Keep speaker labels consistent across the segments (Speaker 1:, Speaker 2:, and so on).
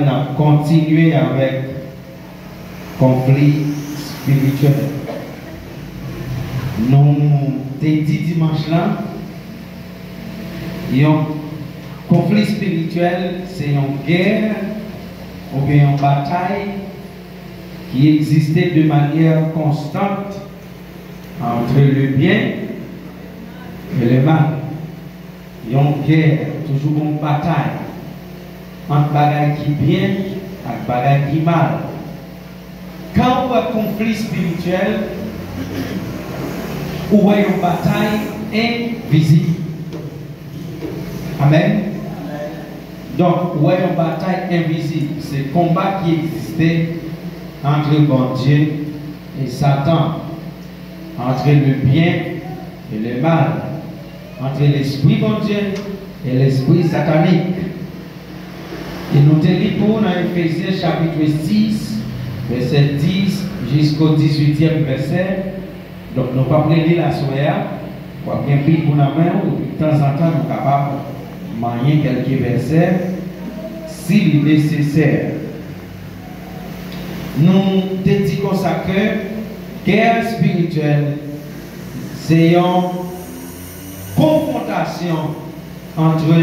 Speaker 1: on a continué avec conflit spirituel. Nous avons dit dimanche là, un conflit spirituel, c'est une guerre ou bien une bataille qui existait de manière constante entre le bien et le mal. Il y a une guerre, toujours une bataille entre bagaille qui bien et bagaille qui mal. Quand on a un conflit spirituel, on a une bataille invisible. Amen. Donc, on a une bataille invisible. C'est le combat qui existait entre bon Dieu et Satan, entre le bien et le mal, entre l'esprit bon Dieu et l'esprit satanique. Et nous te lisons pour dans Ephésiens chapitre 6, verset 10 jusqu'au 18e verset. Donc nous ne pouvons pas lire la soirée, pour bien pris pour la main, ou de temps en temps nous sommes capables de manier quelques versets, s'il est nécessaire. Nous te disons comme ça que guerre spirituelle, c'est une confrontation entre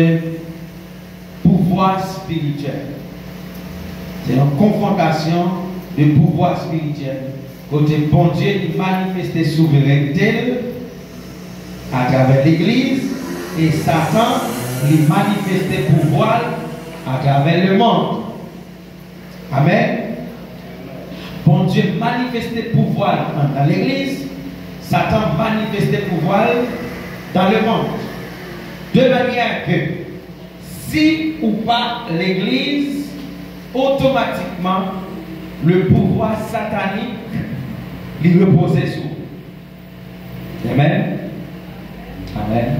Speaker 1: pouvoir spirituel. C'est une confrontation de pouvoir spirituel. Côté bon Dieu, il manifeste souveraineté à travers l'Église et Satan, il manifeste pouvoir à travers le monde. Amen. Bon Dieu manifeste pouvoir dans l'Église, Satan manifeste pouvoir dans le monde. De manière que si ou pas l'Église, automatiquement, le pouvoir satanique lui reposait sur. Amen. Amen.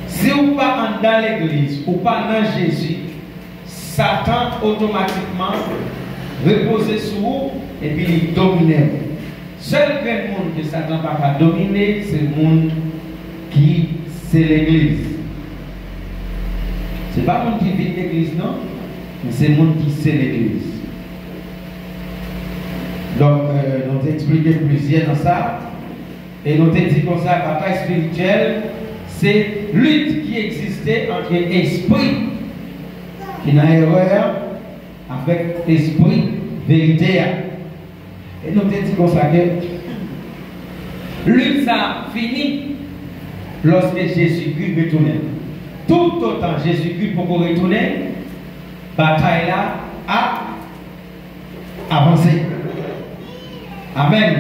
Speaker 1: Si ou pas dans l'Église, ou pas dans Jésus, Satan automatiquement reposait sur vous et puis il dominait. Seul grand monde que Satan n'a pas dominer, c'est le monde qui c'est l'Église. Ce n'est pas le monde qui vit l'Église, non, mais c'est le monde qui c'est l'Église. Donc, nous avons expliqué plusieurs dans ça. Et nous avons dit comme ça, la bataille spirituelle, c'est lutte qui existait entre esprit qui n'a erreur avec esprit vérité. Et nous avons dit comme ça que lutte ça fini lorsque Jésus-Christ retourne. Tout autant Jésus-Christ pour retourner, bataille là a avancé. Amen.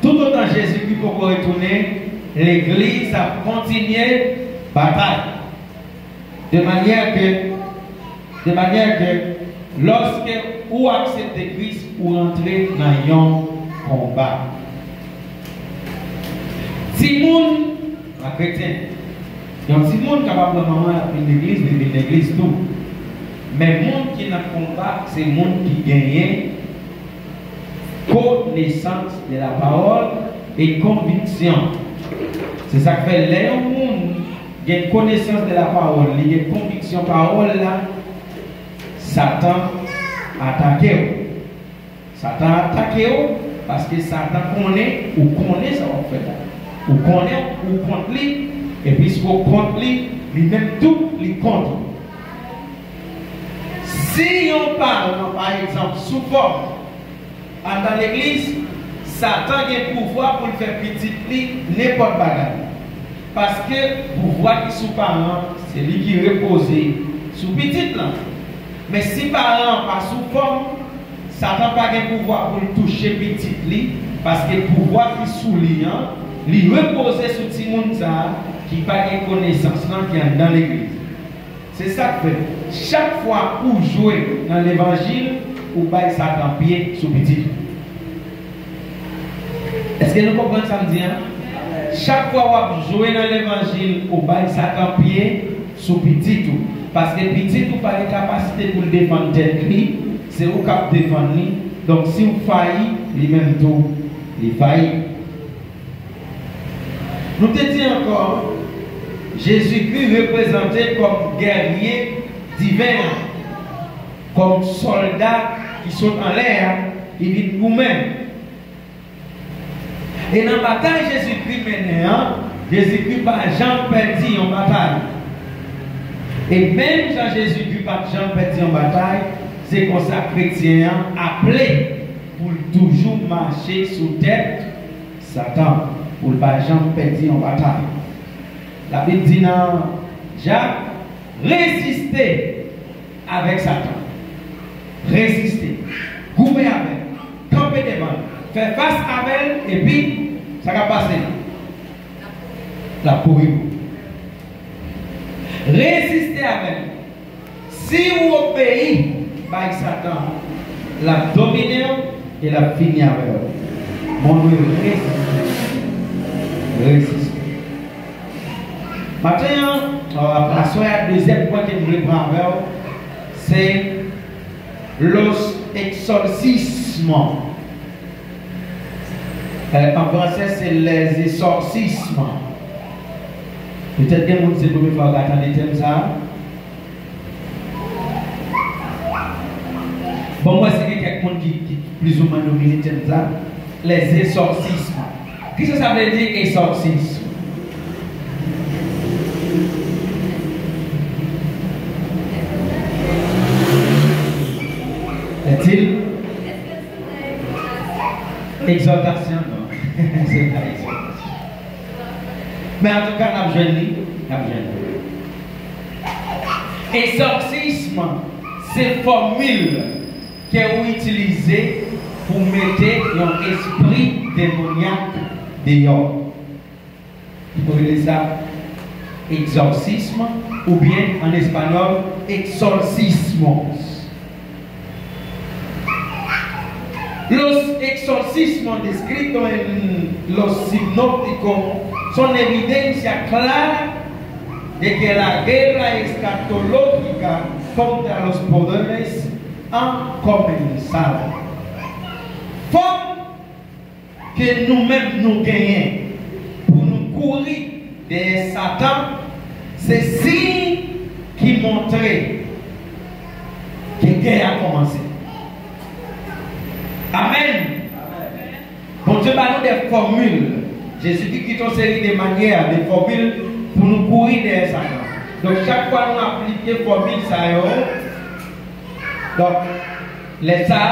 Speaker 1: Tout autant Jésus-Christ pour retourner, l'Église a continué bataille. De manière que lorsque vous acceptez Christ, vous entrez dans un combat. Si moun, la chrétien, donc si moun capable de maman une l'église tout. Mais moun qui n'a combat, c'est moun qui gagne connaissance de la parole et conviction. C'est ça que fait les moun qui a connaissance de la parole, il y a conviction parole là, Satan attaque. Satan attaque parce que Satan connaît ou connaît ça en fait. Ou connaît ou contre lui et puis ce qu'on contre lui, lui-même tout lui contre. Si on parle par exemple sous forme dans l'église, Satan a le pouvoir pour le faire petit lui n'importe quoi. Parce que le pouvoir qui sous parent, c'est lui qui repose sous petit là. Mais si parent pas sous forme, Satan n'a pas le pouvoir pour le toucher petit lui, parce que le pouvoir qui sous lui, lui reposer sur tout le monde qui n'a pas de connaissance qui est dans l'église. C'est ça que fait. Chaque fois où vous jouez dans l'évangile, vous baillez Satan pied sous petit. Est-ce que nous comprenons ça me dit? Chaque fois où vous jouez dans l'évangile, vous baillez Satan pied sous petit tout. Parce que petit tout pas de capacité pour le défendre tête lui, c'est vous qui défendre lui. Donc si vous faillissez, lui-même tout, il faillit. Nous te disons encore, Jésus-Christ représenté comme guerrier divin. comme soldats qui sont en l'air, ils viennent nous-mêmes. Et dans la bataille, Jésus-Christ maintenant, Jésus-Christ pas Jean perdu en bataille. Et même quand Jésus-Christ pas Jean perdu en bataille, c'est comme ça chrétien appelé pour toujours marcher sous tête Satan, pour ne pas Jean perdu en bataille. La Bible dit dans Jacques, résister avec Satan. Résister. Gouverner avec. Camper devant. Faire face avec elle et puis ça va passer. La pourrie. Résister avec. Si vous obéissez par Satan, la dominer et la finir avec elle. Mon Dieu, résister. Maintenant, le deuxième point que je voulais prendre avec vous, c'est l'exorcisme. En français, c'est les exorcismes. Peut-être que vous avez première fois que vous avez ça. Bon, moi, c'est quelqu'un qui plus ou moins domine ça. Les exorcismes. Qu'est-ce que ça veut dire, exorcisme? Est-il? Exaltation, non. C'est pas exaltation. Mais en tout cas, on a besoin de exorcisme, c'est formule que vous utilisez pour mettre un esprit démoniaque dehors. Vous pouvez dire ça, exorcisme, ou bien en espagnol, exorcismos. Los exorcismos descritos en los sinópticos son evidencia clara de que la guerra escatológica contra los poderes ha comenzado. Faut que nous-mêmes nous gagnons pour nous courir de Satan, c'est signe qui montrait que la guerre a commencé. Amen. Bon Dieu va nous des formules. Jésus-Christ qui une série de manières, des formules pour nous courir derrière Satan. Donc chaque fois nous appliquons formule ça. Donc les ça,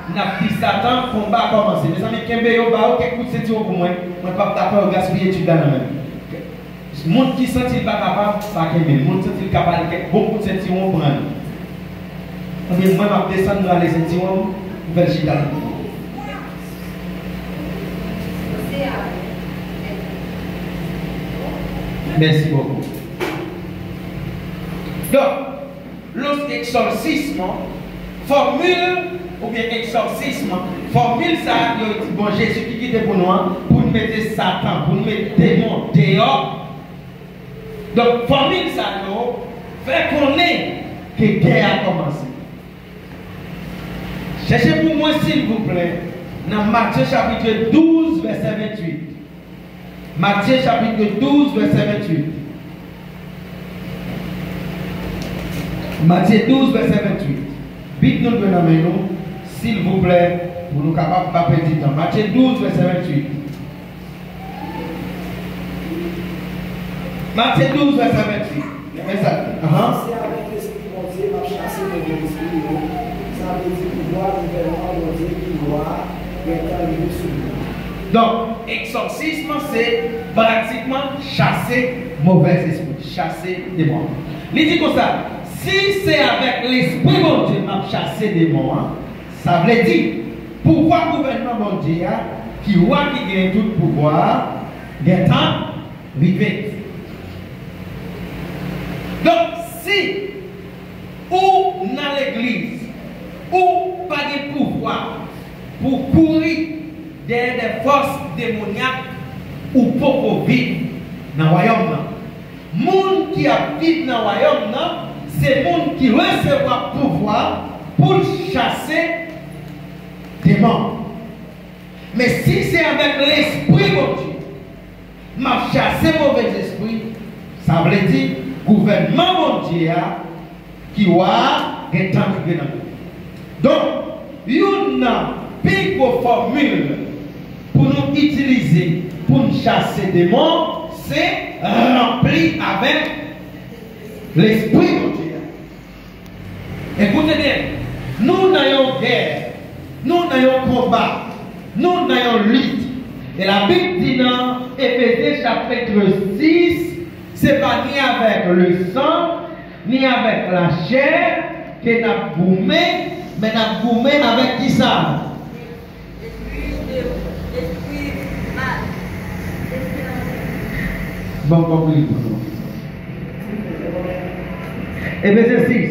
Speaker 1: nous avons dit Satan, combat commencer. Mes amis, Kembe yo ba quelques coups de ceinture pour moi. Moi pas d'accord gaspiller tu dans même. Monde qui sent il pas capable, pas Kembe. Monde sent il capable quelques bon coup de ceinture on prend. Mais moi m'a descendre dans les ceintures, vers Chita. Merci beaucoup. Donc, l'exorcisme, formule, ou bien exorcisme, formule ça, bon Jésus qui était pour nous, pour nous mettre Satan, pour nous mettre démon dehors. Donc, formule ça, fait qu'on est que la guerre a commencé. Cherchez pour moi, s'il vous plaît, dans Matthieu chapitre 12, verset 28. Matthieu chapitre 12, verset 28. Matthieu 12, verset 28. Vite nous donnons nous, s'il vous plaît, pour nous capables de pas perdre du temps. Matthieu 12, verset 28. Matthieu 12, verset 28. C'est ça.
Speaker 2: C'est avec l'esprit mon Dieu, m'a chassé de l'esprit. Ça veut dire pouvoir gouvernement mon Dieu qui doit être arrivé sur nous.
Speaker 1: Donc, exorcisme, c'est pratiquement chasser mauvais esprit, chasser démons. Il dit comme ça, si c'est avec l'esprit mon Dieu m'a chassé démons, ça veut dire, pourquoi gouvernement mon Dieu qui voit qui gagne tout pouvoir, des temps rivé. Donc, si ou dans l'église, ou pas de pouvoir pour courir derrière des forces démoniaques ou pour vivre dans le royaume. Les gens qui habitent dans le royaume, c'est les gens qui recevront pouvoir pour chasser des démons. Mais si c'est avec l'esprit de Dieu, m'a chassé mauvais esprit, ça veut dire gouvernement mondial qui va être dans le Donc, une plus grosse formule pour nous utiliser, pour nous chasser des démons, c'est rempli avec l'Esprit de Dieu. Écoutez bien, nous n'ayons guerre, nous n'ayons combat, nous n'ayons lutte. Et la Bible dit dans Éphésiens chapitre 6, c'est pas ni avec le sang, ni avec la chair que nous avons goumé, mais nous avons goumé avec qui ça? Bon, compris pour nous. Éphésiens 6.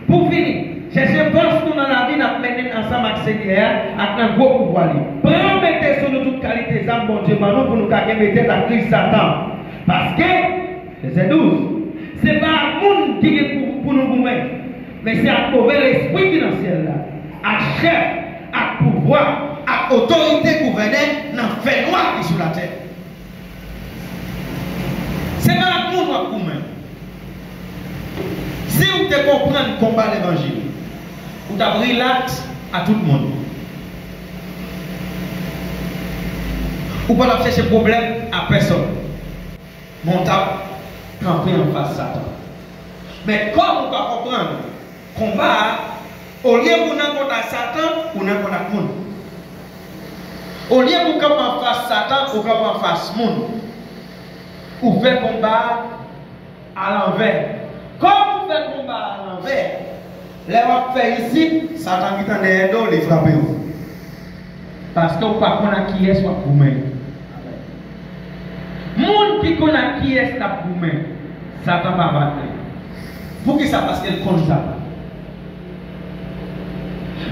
Speaker 1: Pour finir, cherchez force nous dans la vie, nous menons ensemble avec Seigneur, avec un gros pouvoir. Promettez sur nous toute qualité d'âme, bon Dieu, pour nous mettre la crise Satan. Parce que, c'est 12, ce n'est pas un monde qui est pour nous gouverner, mais c'est un mauvais esprit qui est dans le ciel là. À chef, à pouvoir, à autorité gouvernée, dans le fait noir qui est sur la terre. Ce n'est pas un monde qui est gouverner. Si vous te comprenez le combat de l'évangile, vous avez l'acte à tout le monde. Vous ne pouvez pas chercher problème à personne. Mon tap, camper en face de Satan. Mais comme vous pouvez comprendre, combat, au lieu de vous n'avez contre Satan, vous n'avez contre le monde. Au lieu de vous camper en face de Satan, vous campez en face du monde. Vous faites combat à l'envers. Comme vous faites combat à l'envers, les gens fait ici, Satan qui est en derrière d'eau, les frappe. Parce que vous ne savez pas qui est soit vous-même. Monde qui connaît qui est la vous-même, Satan va battre. Pour qui ça? Parce qu'elle connaît ça.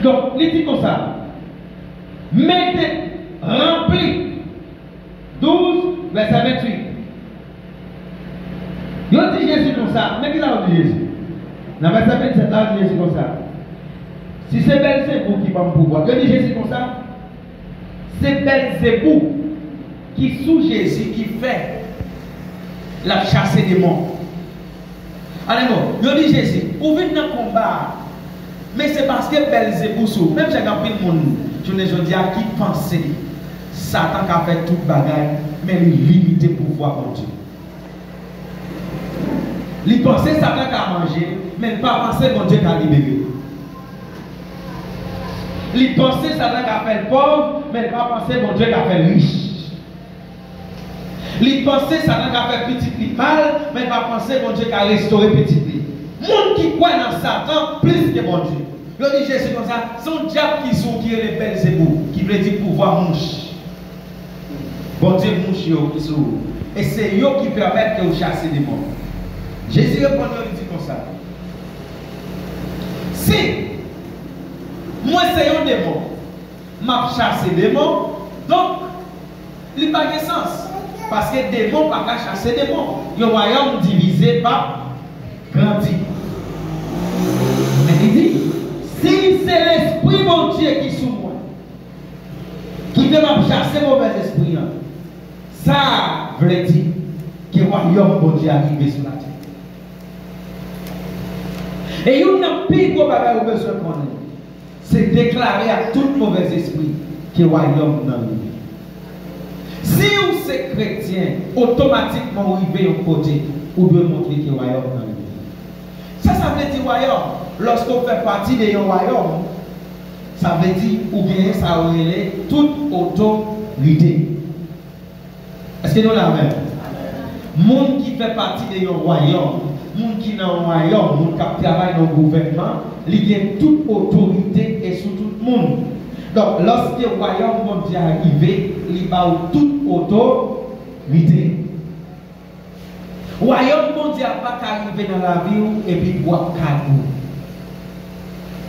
Speaker 1: Donc, il dit comme ça. Mettez, rempli. 12, verset 28. Il dit Jésus comme ça. Mais qui l'a dit Jésus? Dans le verset 27, là, il dit Jésus comme ça. Si c'est Belzébou qui va me pouvoir. Il dit Jésus comme ça. C'est Belzébou qui sous Jésus qui fait la chasse des morts. Allez, bon, il dit Jésus, vous venez dans le combat. Mais c'est parce que Belzébou sous. Même si j'ai appris le monde, je ne dis à qui penser. Satan qui a fait toute bagaille, mais il limite le pouvoir de Dieu. Il pensait Satan qui a mangé, mais pas penser mon Dieu qui a libéré. Il pensait Satan qui a fait pauvre, mais pas penser mon Dieu qui a fait riche. Il pensait Satan qui a fait petit mal, mais pas penser mon Dieu qui a restauré petit lit. Monde qui croit dans Satan plus que mon Dieu. Il dit Jésus comme ça, son diable qui sont qui est le Belzébou, qui veut dire pouvoir mouche. Bon Dieu mouche qui sont. Et c'est eux qui permettent que vous chassez des morts. Jésus répond, il dit comme ça. Si moi c'est un démon, m'a chassé des démons, donc il n'a pas de sens. Parce que des démons ne peuvent pas chasser des démons. Le royaume divisé par grandi. Mais il dit, si c'est l'esprit mon Dieu qui est sous moi, qui veut chasser mauvais esprit, ça veut dire que le royaume mon Dieu arrive sur la terre. Et il n'y a plus gros bagage au besoin de connaître. C'est déclarer à tout mauvais esprit que le royaume n'a pas. Si vous êtes chrétien, automatiquement vous arrivez au côté, vous devez montrer que le royaume n'a pas. Ça veut dire royaume. Lorsqu'on fait partie de royaume, ça veut dire ou bien ça aurait toute autorité. Est-ce que nous l'avons? Monde qui fait partie de royaume, monde qui est dans le royaume, monde qui travaille dans le gouvernement, il a toute autorité et sur tout le monde. Donc, lorsque le royaume mondial arrive, il a toute autorité. Le royaume mondial n'a pas arrivé dans la vie et puis boire cadeau.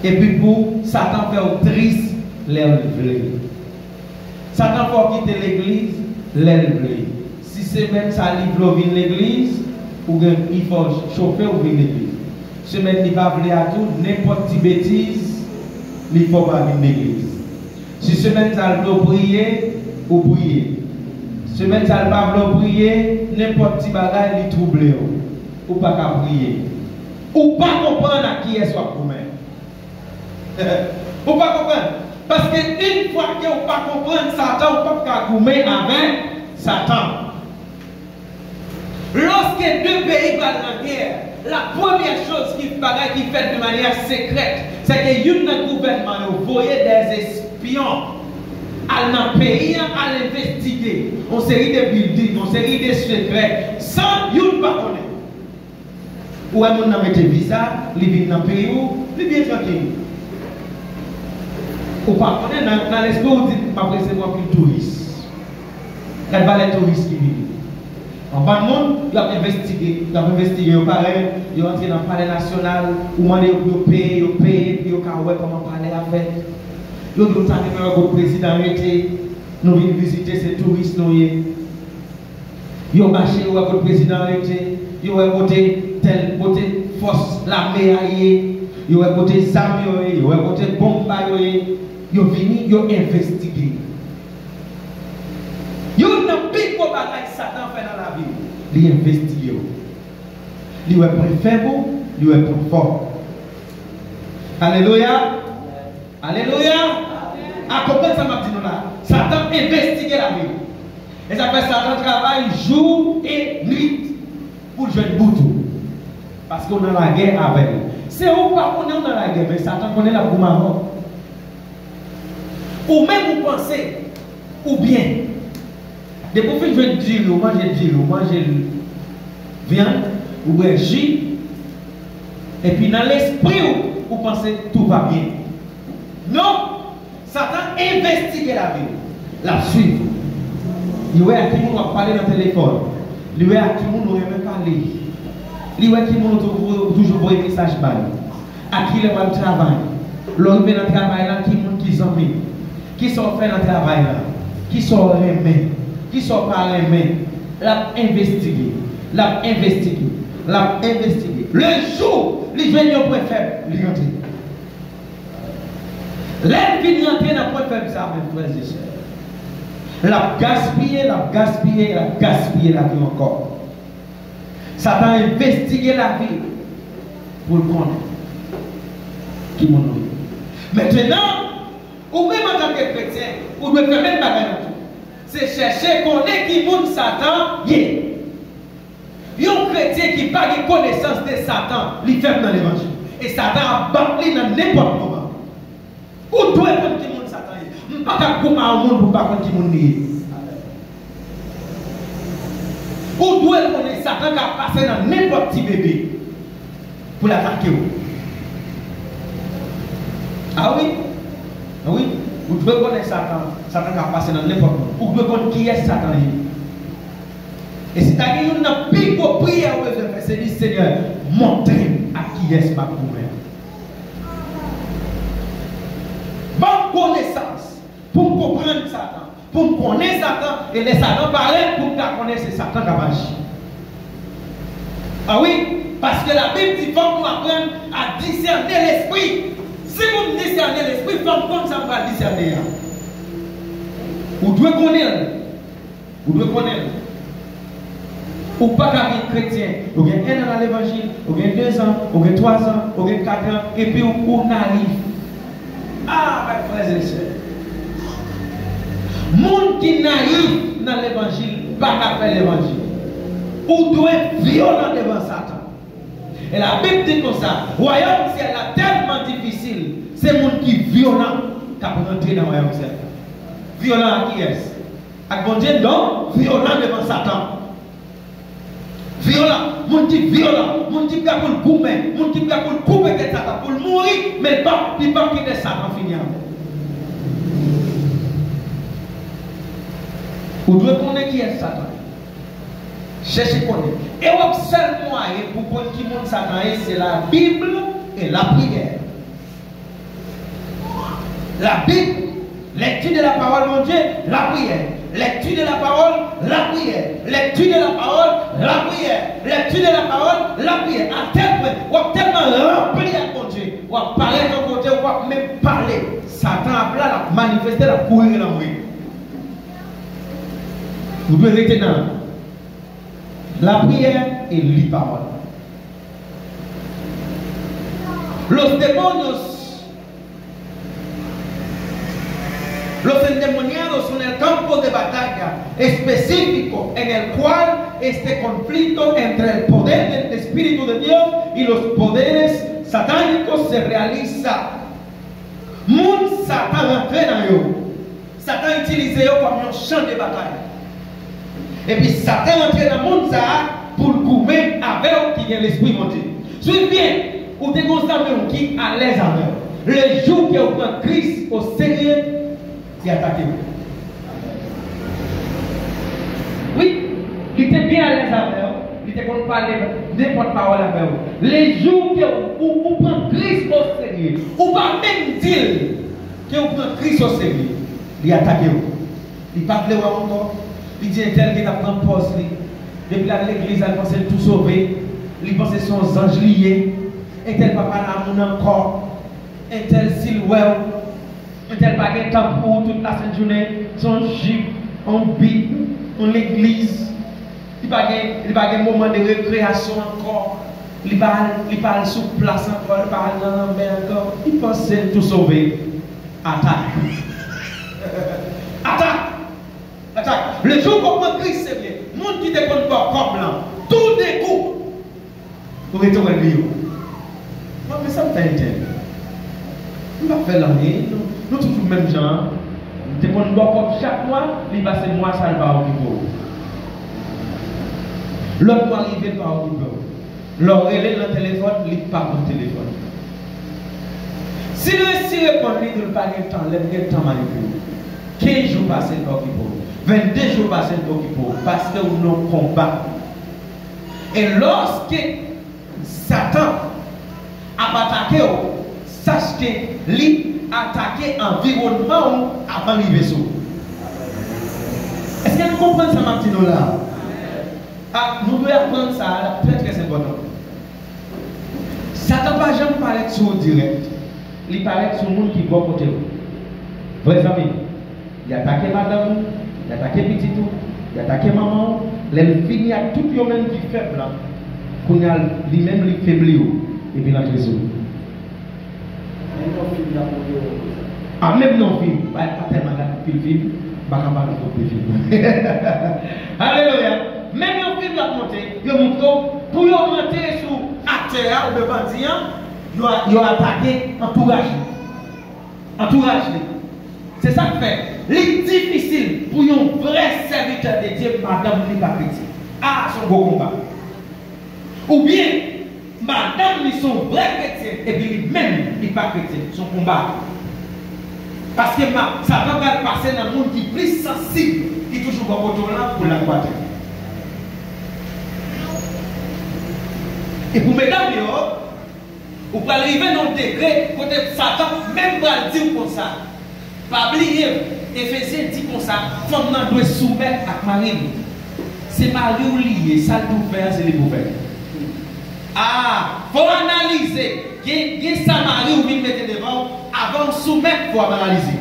Speaker 1: Et puis pour Satan faire triste, l'élève. Satan faut quitter l'église, l'élève. Si c'est même ça, il veut venir l'église, ou il faut chauffer ou venir l'église. Si même il va venir à tout, n'importe quelle bêtise, il faut pas venir l'église. Si semaine ça veut prier, ou prier. Semaine ça veut prier, n'importe quel bagage il trouble ou pas qu'à prier. Ou pas comprendre à qui est soit pour même. Vous ne pas comprendre. Parce qu'une fois que vous ne pas comprendre Satan, vous ne pas goumer avec Satan. Lorsque deux pays vont en guerre, la première chose qui fait de manière secrète, c'est que le gouvernement voyait des espions à un pays à l'investiguer. On série de buildings, on série de secrets, sans ne pas connaître. Ou est-ce qu'on a mis des visas, ils viennent dans le pays où, ils viennent tranquille. Ou pas connaître dans l'esprit où dit, après c'est moi plus touriste. Elle va les touristes qui viennent. En bas de monde, il a investigué, pareil, il est entré dans le palais national, ou demandé de payer, puis il a voir comment parler avec. Il a dit que le président était, nous venons visiter ces touristes. Il a marché où le président était, il a voté telle force, l'armée, il a voté Zam, il a voté bombe, il a venu, il a investigué. Il y a un big bagaille que Satan fait dans la vie. Il investigue. Il est plus faible, il est plus fort. Alléluia. Alléluia. À comprendre ça, m'a dit nous là. Satan investigue la vie. Et ça fait Satan travaille jour et nuit pour jouer le bouton. Parce qu'on a la guerre avec lui. C'est où pas qu'on est dans la guerre, mais Satan connaît la boum. Ou même vous pensez, ou bien. Depuis que je vais dire, manger viande, ou jus, et puis dans l'esprit, vous pensez que tout va bien. Non, Satan investigue la vie, la suite. Il y a qui va parler dans le téléphone, il y a qui va même parler, il y a qui va toujours voir des messages à qui va le travail. L'homme dans le travail, qui sont amis, qui sont faits dans le travail, qui sont aimés. Qui sont par les mains, l'a investigué. Le jour, les jeunes au point faible, ils rentrent. L'aide qui rentre dans le point faible, ça, mes frères et sœurs. L'a gaspillé la vie encore. Satan a investigué la vie pour le connaître. Qui m'en a. Maintenant, ou même en tant que chrétien, vous devez permettre de faire tout. C'est chercher qu'on est qui monde Satan. Il y a un chrétien qui n'a pas de connaissance de Satan, il fait dans l'évangile. Et Satan a battu dans n'importe moment. Où doit être qui monde Satan? Je ne peux pas comment au monde pour pas qui monde est. Où doit être Satan qui a passé dans n'importe qui bébé pour l'attaquer. Ah oui? Ah oui? Vous devez connaître Satan. Satan qui a passé dans n'importe où. Vous devez connaître qui est Satan. Et si tu as une plus grosse prière, c'est dit Seigneur, montrez à qui est ma promesse. Bonne connaissance pour comprendre Satan. Pour connaître Satan et les Satan parler pour connaître c'est Satan qui a agi. Ah oui? Parce que la Bible dit qu'il faut nous apprendre à discerner l'esprit. Si vous me discernez l'esprit, il faut comme ça va discerner. Vous devez connaître. Vous devez connaître. Ou pas qu'un chrétien. Vous avez 1 an dans l'évangile, vous avez 2 ans, vous avez 3 ans, vous avez 4 ans, et puis vous arrive. Ah, mes frères et sœurs. Monde qui naïf dans l'évangile, pas qu'à faire l'évangile. Vous devez être violent devant Satan. Et la Bible dit comme ça, royaume ciel est tellement difficile, c'est le monde qui est violent qui a rentré dans le royaume ciel. Violent à qui est-ce? À bon Dieu, non, violent devant Satan. Violent, mon qui violent, mon qui a pour le couper, mon qui a pour le couper de Satan, pour le mourir, mais pas qui de Satan finir. Vous devez connaître qui est Satan. Cherchez connaître. Et le seul moyen pour connaître qui est Satan, c'est la Bible et la prière. La Bible, lecture de la parole, mon Dieu, la prière. Lecture de la parole, la prière. Lecture de la parole, la prière. Lecture de la parole, la prière. À tel point, on va tellement rempli à mon Dieu. On va parler de mon Dieu, on va même parler. Satan a là, la manifester, la courir dans le monde. Vous devez rester dans la prière et la parole. Los demonios Los endemoniados son el campo de batalla específico en el cual este conflicto entre el poder del Espíritu de Dios y los poderes satánicos se realiza. Moun Satan rentre dans yo. Satan utilise yo comme un champ de bataille. Et puis Satan rentre dans le monde pour le couper avec qui est l'esprit monté. Suivez bien, ou te constatez qui à l'aise avec. Le jour que vous prenez Christ au sérieux, il attaque vous. Oui, il était bien à l'aise avec vous. Il était qu'on parler n'importe parole avec vous. Les jours que vous prenez Christ au sérieux, ou pas même dire que vous prenez Christ au sérieux, il attaque vous. Il ne parle pas encore. Il dit un tel qui a pris un poste. Depuis l'église, il pense tout sauver. Il pense son ange lié. Un tel papa là, mon encore. Un tel silhouette. Un tel baguette pour toute la sainte journée. Son jeep, on bit, on l'église. Il n'y a pas de moment de récréation encore. Il parle sous place encore. Il parle dans la mer encore. Il pense tout sauver. Attaque. Attaque. Attaque. Le jour qu'on prend Christ, c'est bien. Le monde qui te compte pas comme blanc. Tout des coups. Pour retourner le livre. Moi, mais ça me fait intérêt. On va faire l'année. Nous toujours le même genre. Te compte pas comme chaque mois. Il va c'est moi, ça va au niveau. L'autre mois, il vient par au niveau. L'autre, il est dans le téléphone, il n'est pas dans le téléphone. Si le répond, il ne pas de temps, il n'y a pas de temps manipuler. 15 jours passés dans le 22 jours passés dans le parce que nous avons combat. Et lorsque Satan a attaqué, sache que lui a attaqué l'environnement avant le vaisseau. Est-ce que vous comprenez ça, Martino là? Ah, nous devons apprendre ça, très très important. Satan n'a jamais parlé sur direct. Il paraît sur le monde qui va côté. Vrais amis, il a attaqué madame, il a attaqué petit tout, il a attaqué maman, il finit à tout le monde qui est faible. Qu'on a lui-même les faiblis et puis l'entre eux. Ah, même non, film, pas tellement de film, pas capable de film. Alléluia. Même un film a monté, il montre pour monter sur acteur ou le bandit, il a attaqué entourage. Entourage. C'est ça que fait. C'est difficile pour un vrai serviteur de Dieu, madame n'est pas chrétienne. Ah, son beau combat. Ou bien, madame est son vrai chrétien, et puis lui-même n'est pas chrétien, son combat. Parce que ça va passer dans le monde qui est plus sensible, qui est toujours au bord là pour la combattre. Et pour mesdames, vous pouvez arriver dans le degré, côté Satan, même pas dire comme ça. Pas oublier, Éphésiens dit comme ça, femme doit soumettre à Marie. C'est Marie ou lié, ça doit faire, c'est les bouffées. Ah, il faut analyser. Il y a ça Marie ou bien mettre devant, avant de soumettre, il faut analyser.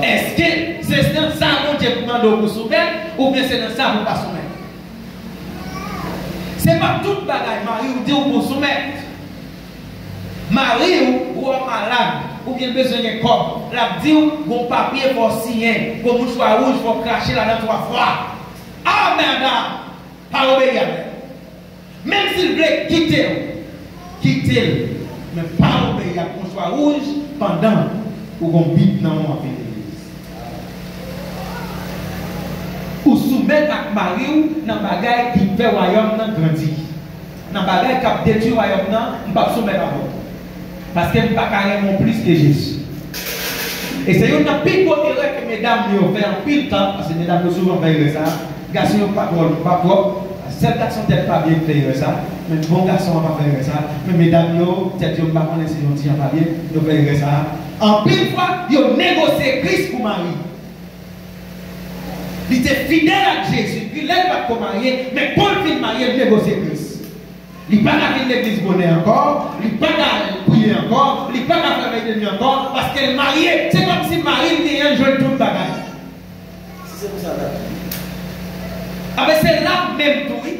Speaker 1: Est-ce que c'est dans ça que Dieu demande pour soumettre, ou bien c'est dans ça pour ne pas soumettre? Ce n'est pas toute bagaille, Marie ou dit pour soumettre. Marie ou malade, ou bien besoin de corps. La dit bon papier pour signer, pour mouchoir rouge pour cracher là-dedans 3 fois. Ah, madame, pas obéir. Même s'il voulait quitter, mais pas obéir pour mouchoir rouge pendant ou qu'on bite dans mon l'église. Ou soumettre à Marie ou dans bagaille qui fait royaume grandir. Dans bagaille qui a détruit royaume, on ne peut pas soumettre à vous. Parce qu'elle n'est pas carrément plus que Jésus. Et c'est une pile de erreur que mesdames ont fait en pile temps, parce que mesdames ont souvent fait ça. Garçons n'ont pas propre. Certains garçons n'ont pas bien fait ça. Mais bon garçon n'ont pas fait ça. Mais mesdames, peut-être n'ont pas connaissé si n'ont pas bien, ils ont fait ça. En pile fois, ils ont négocié Christ pour Marie. Il était fidèle à Jésus. Il n'est pas pour marier, mais pour le marier, il négocié Christ. Il n'est pas dans l'église bonnet encore, il n'est pas dans prier encore, il n'est pas dans la veille de nuit encore, parce qu'elle est mariée. C'est comme si Marie était un jeune tout bagage. C'est pour ça. Ah, mais c'est là même tout, oui.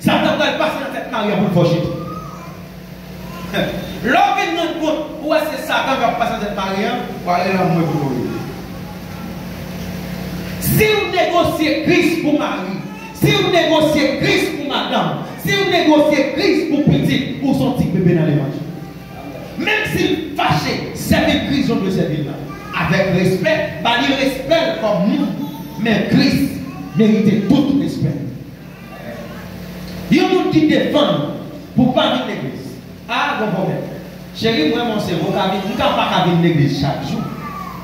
Speaker 1: Satan va passer dans cette mariée pour le faucher. Lorsqu'il nous compte, où est-ce que Satan va passer dans cette mariée, pour aller là, moi, pour lui. Si vous négociez Christ pour mari, si vous négociez Christ pour madame, si vous négociez Christ pour petit, vous sont petit bébé dans l'évangile. Même s'il fâché, servir Christ, on doit servir là. Avec respect, pas le respect comme nous, mais Christ mérite tout respect. Il y a des gens qui défendent pour pas venir à l'église. Ah, bon problème. Chérie, moi, mon cerveau, je ne peux pas venir à l'église chaque jour.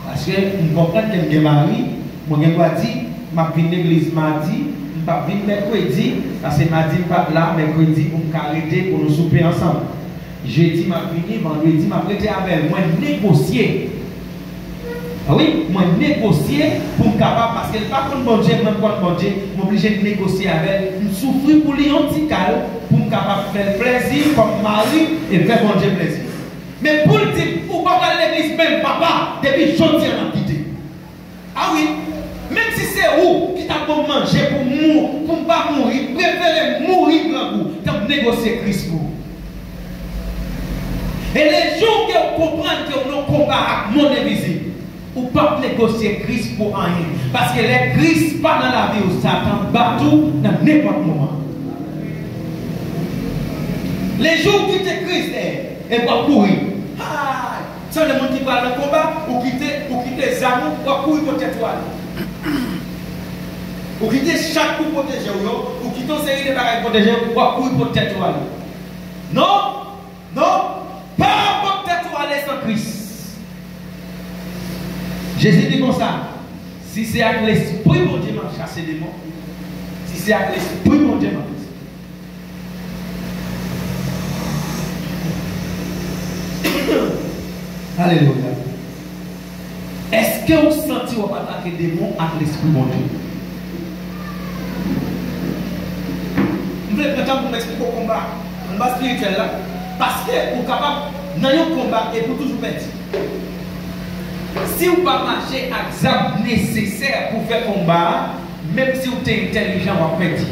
Speaker 1: Parce que je comprends que je mari, moi, je dois dire, je viens à l'église mardi, je ne vais pas mercredi, parce que mardi, je ne vais pas là, mercredi, pour me arrêter, pour nous souper ensemble. Jeudi, je vais venir, vendredi, je vais prêter avec moi, négocier. Ah oui, moi négocier pour me capable, parce que pas contre bon Dieu, même contre bon Dieu, je suis obligé de négocier avec, je souffre pour lui antical, pour me capable faire plaisir comme mari et faire bon Dieu plaisir. Mais pour le dire, pour pas aller à l'église même, papa, depuis jeudi, on a quitté. Ah oui, même si c'est où qui t'a pour manger, pour mourir, pour ne pas mourir, préférez mourir grand goût, t'as négocié Christ pour. Et les jours que vous comprenez que nous combat avec mon invisible, ou pas négocier Christ pour rien. Parce que les Christ pas dans la vie où Satan partout dans n'importe moment. Les jours où quitter Christ et pas courir. Ah, c'est le monde qui va dans le combat, ou quitter les amours, ou courir pour tes toiles. Ou quitter chaque coup pour protéger, ou quitter une série de bagages pour protéger, ou courir pour tes toiles. Non, non, pas pour tes toiles sans Christ. Jésus dit comme ça, si c'est avec l'esprit mon Dieu m'a chassé des démons, si c'est avec l'esprit mon Dieu m'a Alléluia. Est-ce que vous sentez qu'on va attaquer des démons avec l'esprit mon Dieu? Je vais vous m'expliquer au combat spirituel là, parce que vous êtes capable dans un combat et pour toujours perdre. Si vous ne pas marcher à l'examen nécessaire pour faire combat, même si vous êtes intelligent, vous perdre.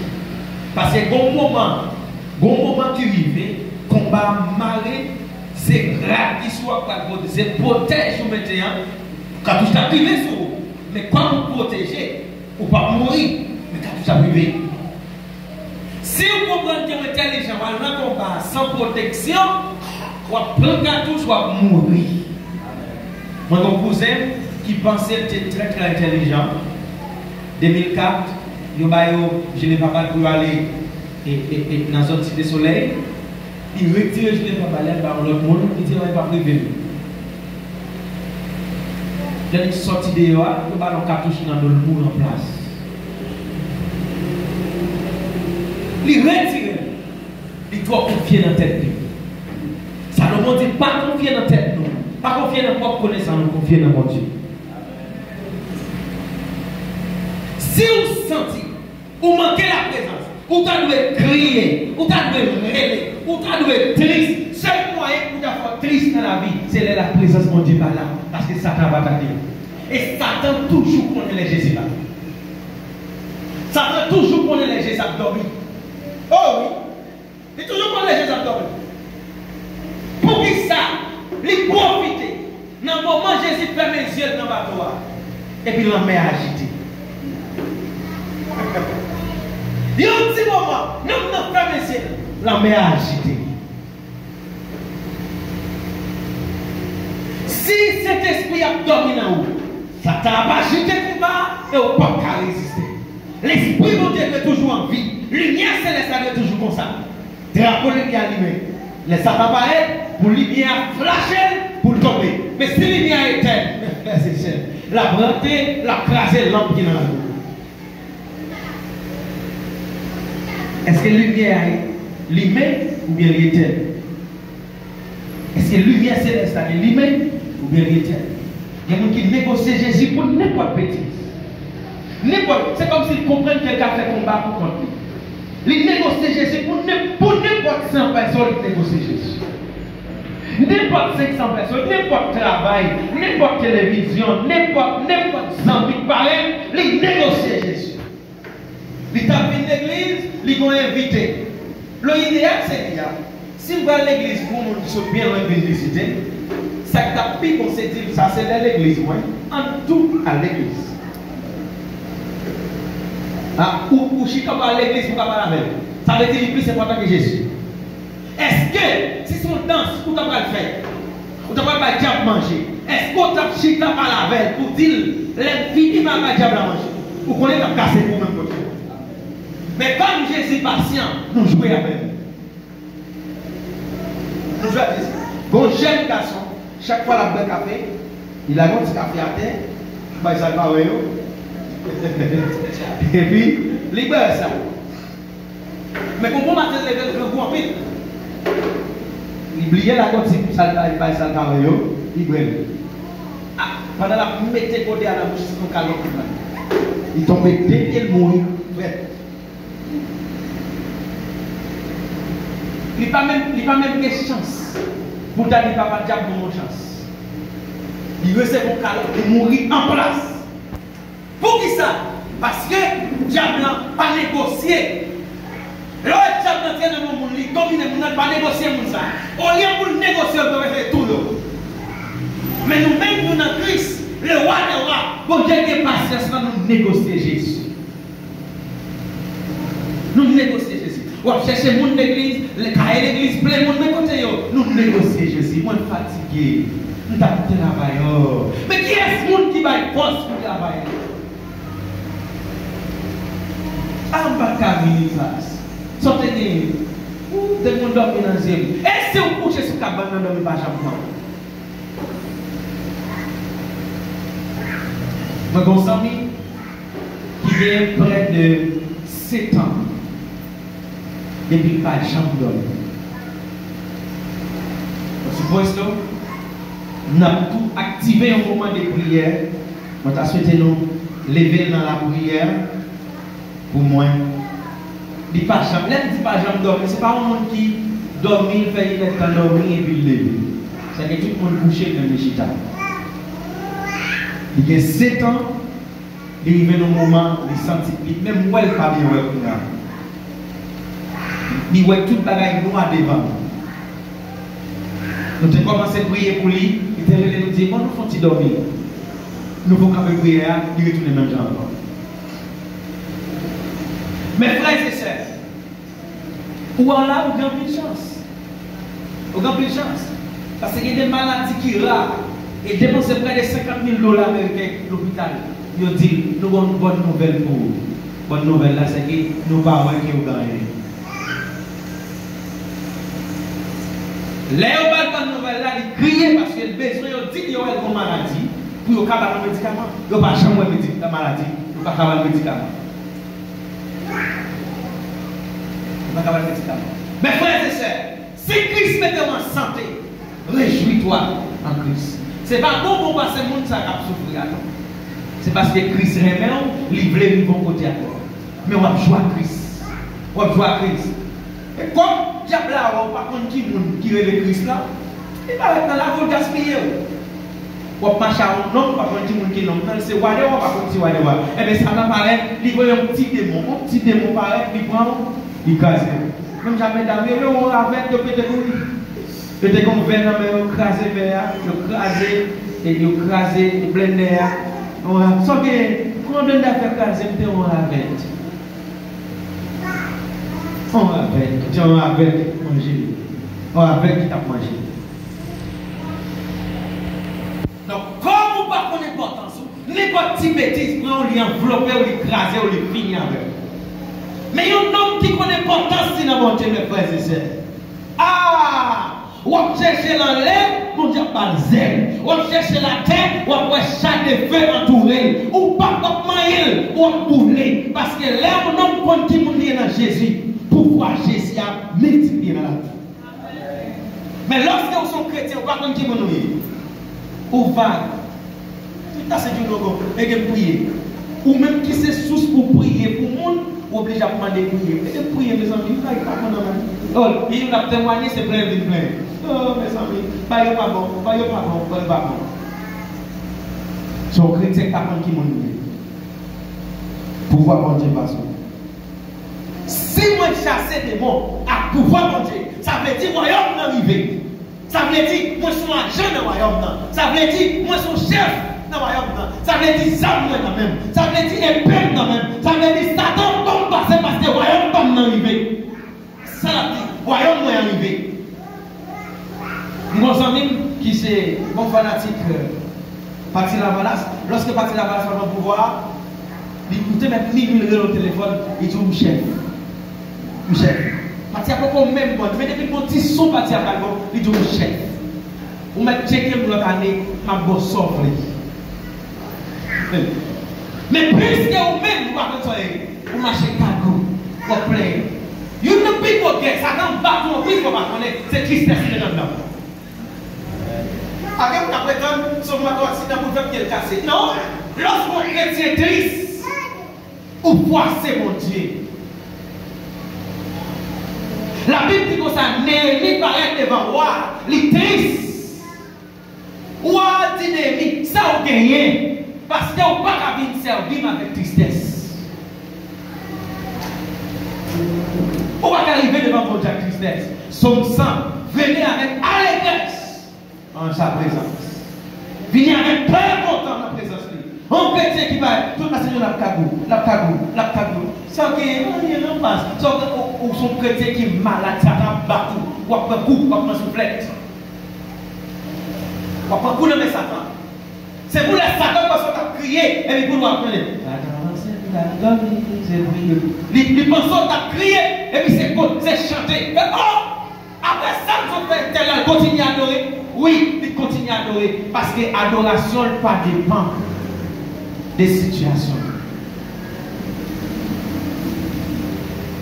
Speaker 1: Parce que bon moment qui arrive, combat malé, c'est grave qui soit pas de c'est protège vous maintenant. Quand tout arrive sur vous, mais quand vous protégez, vous ne pas mourir, mais quand tout arrive. Si vous comprenez que vous êtes intelligent, vous allez combat sans protection, vous prendre cartouche, vous allez mourir. Moi, mon cousin qui pensait qu'il était très très intelligent, 2004, je n'ai pas pour aller dans la zone Cité Soleil. Il retire je n'ai pas aller dans l'autre monde, il dit qu'il ne va pas privé. Il est sorti dehors, il va dans cartouche dans le monde en place. Il retire, il doit confier dans la tête. Salomon dit pas confier dans la tête. Pas confier dans votre connaissance, nous confier dans mon Dieu. Si vous sentez, vous manquez la présence, vous devez crier, vous devez rêver, vous devez être triste. Seul moyen pour être triste dans la vie, c'est la présence de mon Dieu par là. Parce que Satan va attaquer. Et Satan toujours connaît les Jésus. Satan toujours connaît les Jésus dormir. Oh oui, il toujours connaît les Jésus dormir. Pour qui ça? Il profite. Dans le moment Jésus ferme les yeux dans le bateau. Et puis la mer agitée. Il y a un petit moment. Non, ferme les yeux. La mer agitée. Si cet esprit a dormi dans vous, Satan va agiter le combat et vous ne pouvez pas résister. L'esprit de Dieu est toujours en vie. Lumière céleste est toujours comme ça. Drapeau de lumière allumé. Les Satan va être pour lumière flasher pour tomber. Mais si la lumière est éteinte, la branter, la craser, lampe qui est dans la boue. Est-ce que la lumière est limée ou bien elle est éteinte? Est-ce que la lumière céleste est limée ou bien elle est éteinte? Il y a des gens qui négocient Jésus pour n'importe bêtise. C'est comme s'ils comprennent que quelqu'un fait combat pour contre lui. Ils négocient Jésus pour n'importe 100 personnes qui négocient Jésus. N'importe 500 personnes, n'importe travail, n'importe télévision, n'importe zombie pareil, ils négocient Jésus. Ils tapent une église, ils vont inviter. L'idéal, c'est que si vous allez à l'église pour nous bien loin de visiter, ça tape qu'on s'est dit, ça c'est dans l'église, en tout à l'église. Ou si tu vas à l'église pour parler avec elle. Ça veut dire que plus important que Jésus. Est-ce que si son danse, ou tu vas le faire, ou tu vas le diable manger, est-ce que tu vas parler avec elle pour dire l'infini va le diable manger? Ou qu'on est cassé pour même côté. Mais comme Jésus est patient, nous jouons avec lui. Nous jouons avec lui. Bon jeune garçon, chaque fois la boîte café, il a un petit café à terre, il ça pas et puis, libère ça. Mais comme vous m'avez levé le grand pile, il oubliait la côte, ça il va ça il brûle. Pendant la mettez côté à la bouche, c'est son calot. Il tombe dès qu'il mourit. Il n'y a pas même de chance. Pour t'aller papa diable pour mon chance. Il recevait mon calot, il mourit en place. Pour qui ça? Parce que diable n'a pas négocié. Le diable n'a pas mon lit, domine mon n'a pas négocié mon ça. Au lieu pour négocier, on peut faire tout le. Mais nous-mêmes, nous dans Christ, le roi des rois, bon Dieu qui patience, nous négocier Jésus. Nous négocier Jésus. On va chercher mon église, le cahier l'église, plein de monde de côté. Nous négocier Jésus. Moi, fatigué. Nous avons travaillé. Mais qui est ce monde qui va être force pour travailler? En bas de place. Sortez de mon dormir dans le ciel. Et si vous couchez sur le cabane, vous ne dormez pas jamais. Mon ami qui vient près de 7 ans. Depuis pas de chambre d'homme. Vous suppose que nous avons tout activé un moment de prière. Nous avons souhaité nous lever dans la prière. Pour moi, il n'y a pas de chambre. Là, il n'y a pas de chambre d'homme. Ce n'est pas un monde qui dormit, fait une temps dormir et puis lever. C'est que tout le monde couché dans le chita. Il y a 7 ans, il est dans un moment, il sentit, même moi, il n'est pas bien. Il voit tout le bagage noir devant. Nous avons commencé à prier pour lui. Il était nous dire, nous faut-il dormir? Nous faut quand même prier, il retourne même genre. Mes frères et sœurs, ou en là, vous avez plus de chance. Vous avez plus de chance. Parce qu'il y a des maladies qui sont rares. Et dépenser près de $50,000 américains à l'hôpital. Ils disent, nous avons une bonne nouvelle pour vous. Bonne nouvelle là, c'est que nous ne pouvons pas gagner. Les bonnes nouvelles là, ils crient parce qu'ils ont besoin, ils disent qu'ils ont une maladie. Pour qu'ils aient un médicament. Ils n'ont pas chambre de maladie. Ils n'ont pas de médicament. Ils n'ont pas de médicament. Mes frères et sœurs, si Christ met en santé, réjouis-toi en Christ. Ce n'est pas bon pour passer le monde qui a souffert. C'est parce que Christ remet, il veut le bon côté à toi. Mais on va jouer à Christ. On va jouer à Christ. Et comme diable là, par contre, qui est le Christ là, il va être dans la voie gaspillée. On va marcher à un homme, par contre, qui est non, c'est Wadé, on va continuer à voir. Et bien, ça apparaît, il voit un petit démon paraît, il prend, il casse. Même jamais d'ailleurs, on va avec, il peut être peut-être qu'on vient dans le craser vers, le craser, et le craser, le blender. On va, sauf que, quand on vient d'affaire craser, on va avec. On va avec manger. On va avec qui t'a mangé. Donc, comme on ne pas connaître l'importance, n'importe qui bêtise, on lui envelopper, on lui écraser, on lui finir avec. Mais il y a un homme qui connaît l'importance, c'est dans mon Dieu, mes frères et sœurs. Ah! On cherche dans l'air, mon Dieu pas le zèle. On cherche la terre, on va chaque feu entouré. Ou pas comme maïl, on bouler. Parce que l'air, on homme compte qui est dans Jésus. Pourquoi Jésus a multiplié dans la vie. Mais lorsque vous êtes chrétien, vous ne pouvez pas qui est. Ou vague. Tout c'est du logo. Et de prier. Ou même qui c'est source pour prier pour le monde, ou obligé à demander de prier. Et de prier, mes amis, il n'y a pas de problème. Oh, il a témoigné, c'est plein de plein. Oh, mes amis, pas pas bon, pas bon. Son chrétien qui apprend qui m'a dit. Pouvoir bon Dieu passe. Si moi chasser des démons à pouvoir bon Dieu, ça veut dire royaume d'arriver. Ça veut dire moi suis agent dans le royaume. Ça veut dire moi suis chef dans le royaume. Ça veut dire ça même. Ça veut dire épée même. Ça veut dire Satan tombe passer parce que le royaume tombe arrivé. Ça veut dire le royaume est arrivé. Mon ami qui c'est mon fanatique, Patrick Lavalas, lorsque Patrick Lavalas va au pouvoir, il écoutait même 1000 euros au téléphone, il dit chef. Patrick a pas même bon, mais depuis qu'on dit son Patrick a bon, il dit chef. Vous mettez checké pour l'autre année, ma bosse sort. Mais puisque vous-même, vous marchez cargo, vous plaignez. You know people get, ça n'a pas de people va connaître, c'est tristesse qui est dedans. Avec vous prétendre sur ma accident pour faire qu'elle casse. Non, lorsqu'on chrétien triste, ou poissez mon Dieu. La Bible dit que ça Néhémie paraît devant roi, il triste. Roi dit Néhémie, ça vous gagnez, parce que vous pas qu'à venir servir avec tristesse. Vous va arriver devant votre tristesse. Son sang, venez avec allégresse en sa présence. Venez avec très content en la présence. On chrétien qui va tout passer dans la cagou. Sans qu'il y ait un passe. Sans que son chrétien qui est malade, ça va battre. Ou après coup, ou après soufflette. Ou après coup, non mais Satan. C'est pour les Satan parce qu'on a crié et puis pour nous apprendre. Les pensons t'a crié et puis c'est chanté. Mais oh! Après ça, il continue à adorer. Oui, il continue à adorer. Parce que l'adoration ne pas dépend des situations.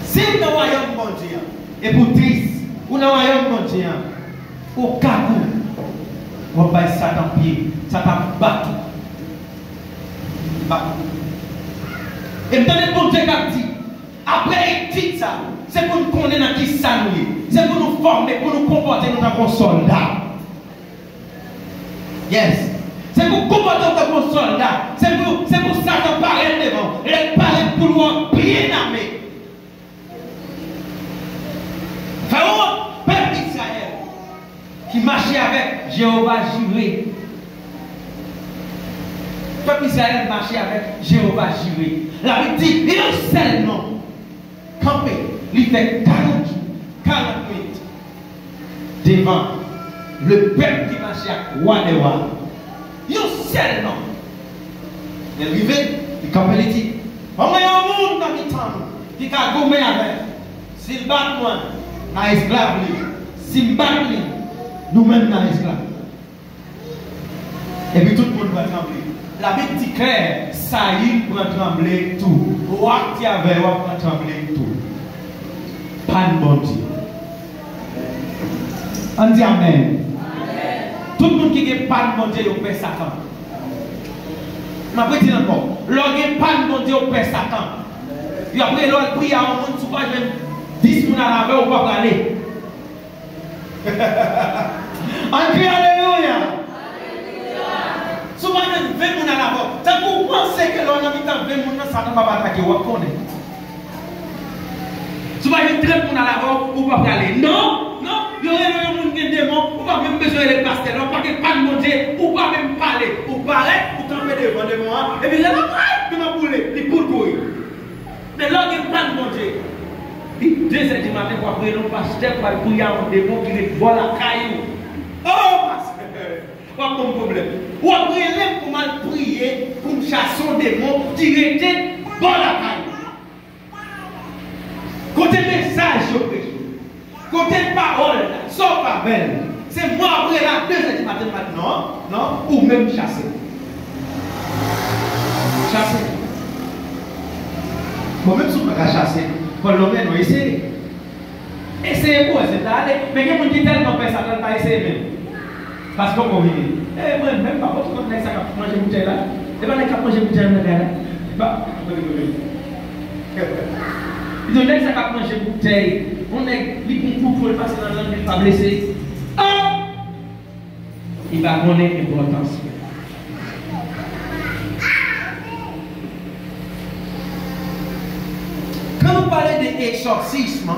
Speaker 1: Si vous avez un royaume bon Dieu, et pour triste, vous avez un royaume bon Dieu, au cas où, vous avez Satan pied, Satan battu. Et vous avez bon Dieu qui a dit, après il dit ça, c'est pour nous connaître qui ça nous est. C'est pour nous former, pour nous comporter nous comme soldats. Yes. C'est pour comporter nous comme soldats. C'est pour ça qu'on paraît devant. Elle paraît pour nous bien armé. Pharaon, peuple d'Israël, qui marchait avec Jéhovah Jireh. Peuple d'Israël marchait avec Jéhovah Jireh. La Bible dit, il y a un seul nom. Campé, il fait 40 minutes devant le peuple qui marchait avec roi des rois. Il y a un seul nom. Il est arrivé, il campait, il dit, on met un monde dans le temps qui a gommé avec. S'il bat moi, dans l'esclave, s'il bat nous-mêmes dans l'esclave. Et puis tout le monde va trembler. La Bible dit clair, ça y est, pour trembler tout. Roi qui avait, pour trembler tout. Pas de bon Dieu. On dit Amen. Tout le monde qui n'a pas de bon Dieu, il perd Satan. Je vais dire encore. Lorsqu'il n'y a pas de bon Dieu, il perd Satan. Et après, l'autre prie à un monde, souvent, je vais 10 personnes à la veille, on va aller. On crie Alléluia. Souvent, même 20 personnes à la veille. Ça vous pensez que l'on a mis dans 20 personnes, Satan va attaquer, on va connaître. Souvent, il y a 30 personnes à la veille, on va aller. Non, non, il y a un monde qui est démon, on va même besoin de pasteurs, on va pas de manger, on va même parler. Pour parler, pour camper devant moi, et puis là, il va bouler, il coule courir. Mais là, il n'y a pas de manger. 2 heures du matin, pour après, le pasteur va courir un démon qui est vol la caillou. Oh, pasteur, pas mon problème. Ou après, pour mal prier, pour chasser un démon qui était vol la caillou. Côté message, côté parole, sauf pas belle. C'est moi après la 2 heures du matin, non, ou même chasser. Chasser. Moi-même, si je ne peux pas chasser, pour l'homme, on essaie. Essayez pour essayer d'aller. Mais il y a des gens qui tellement peur, ça ne pas essayer même. Parce qu'on va venir. Eh, moi, même pas, parce qu'on a ça qui manger bouteille là. Et bien, on a manger bouteille là. Ils ont dit ça qui manger bouteille. On est libre pour le passer dans l'angle, il ne pas blessé. Ah! Il va connaître l'importance. Quand nous parlons d'exorcisme,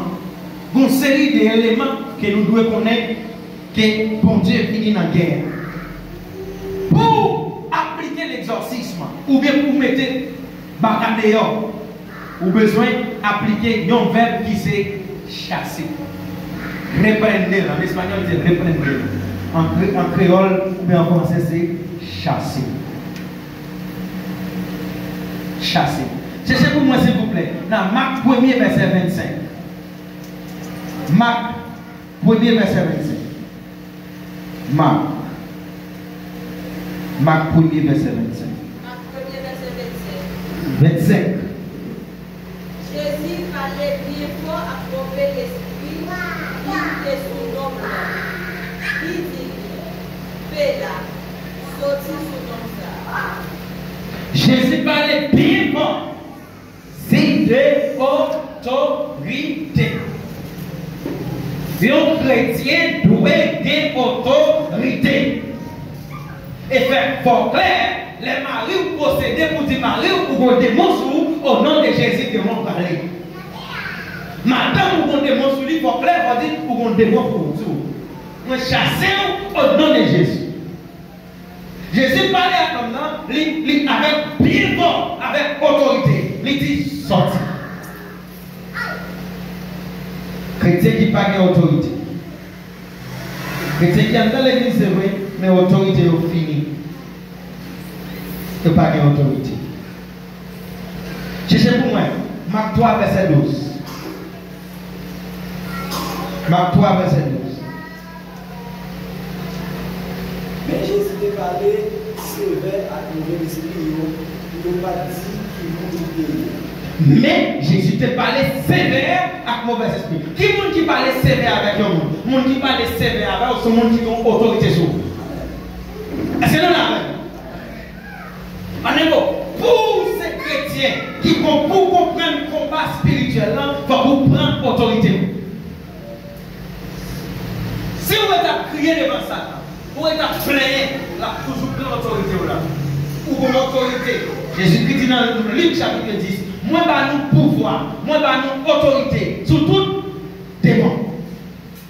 Speaker 1: il y a une série d'éléments que nous devons connaître que bon Dieu finit dans la guerre. Pour appliquer ou bien pour mettre bagarre dehors, ou besoin d'appliquer un verbe qui c'est chasser. Reprendre, en espagnol, c'est reprendre. En créole ou bien en français, c'est chasser. Chasser. Cherchez pour moi, s'il vous plaît, dans Marc 1er, verset 25. Marc 1er, verset 25. Marc 1er, verset 25.
Speaker 3: Marc 1er, verset 25.
Speaker 1: 25.
Speaker 3: Jésus fallait bien fort approuver l'esprit qui était sous l'homme. Il dit, fais là, sorti sous l'homme ça.
Speaker 1: Jésus parlait bien fort. C'est de autorité. Et un chrétien doit avoir autorité. Et faire fort clair, les maris ou posséder pour dire maris ou pour démon sous au nom de Jésus que mon parler. Madame ou pour démon sous lui, fort clair, va dire pour qu'on démon pour vous. Nous chassons au nom de Jésus. Jésus parlait à comme ça, avec bien fort, avec autorité. Il dit sorti. Chrétien qui parle d'autorité. Chrétien qui entend l'église, c'est vrai, mais l'autorité est finie. Il n'y a pas d'autorité. Cherchez pour moi, Marc 3, verset 12. Marc 3, verset 12.
Speaker 2: Mais Jésus te parlait sévère à nouvel esprit, il n'a pas dit qu'il nous.
Speaker 1: Mais Jésus te parlait sévère avec mauvais esprit. Qui est-ce qui parlait sévère avec le monde? Le monde qui parlait sévère avec ce monde qui a autorité sur vous. Est-ce que nous l'avons? Pour ces chrétiens qui vont pour comprendre le combat spirituel, il faut vous prendre autorité. Si vous êtes crié devant Satan, vous êtes plaigné, là, toujours prendre l'autorité là. Ou pour l'autorité. Jésus-Christ dit dans Luc chapitre 10, moi bah nous pouvoir, moi bah nous autorité sur tout démon.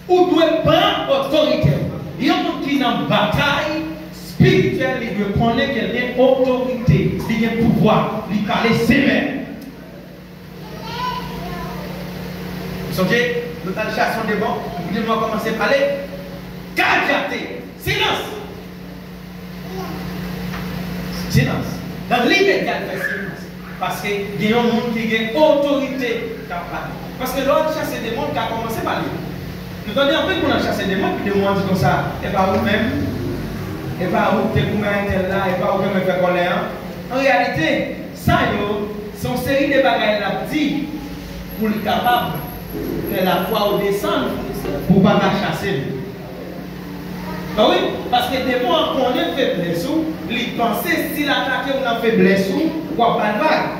Speaker 1: Ou doit prendre autorité. Il y a un monde qui est en bataille spirituelle, il doit connaître qu'il y a autorité, il y a pouvoir, il parle sévère. Vous savez, nous avons le chasson des bons, nous devons commencer à parler. Cardiaté, silence. Silence. Dans l'immédiat, il fait silence. Parce qu'il y a un monde qui a autorité capable. Parce que l'autre chasse des mondes qui a commencé par lui. Nous avons dit qu'on a chassé des mondes, puis des mondes comme ça, et pas vous-même, et pas vous, t'es pour mettre là, et pas vous me faire colère. En réalité, ça, c'est une série de bagages là, dit, pour le capable de la foi au descendre, pour ne pas la chasser. Ben oui, parce que des fois, on est faiblesse, ils pensent si l'attaque ou la faiblesse, ou pas de vague.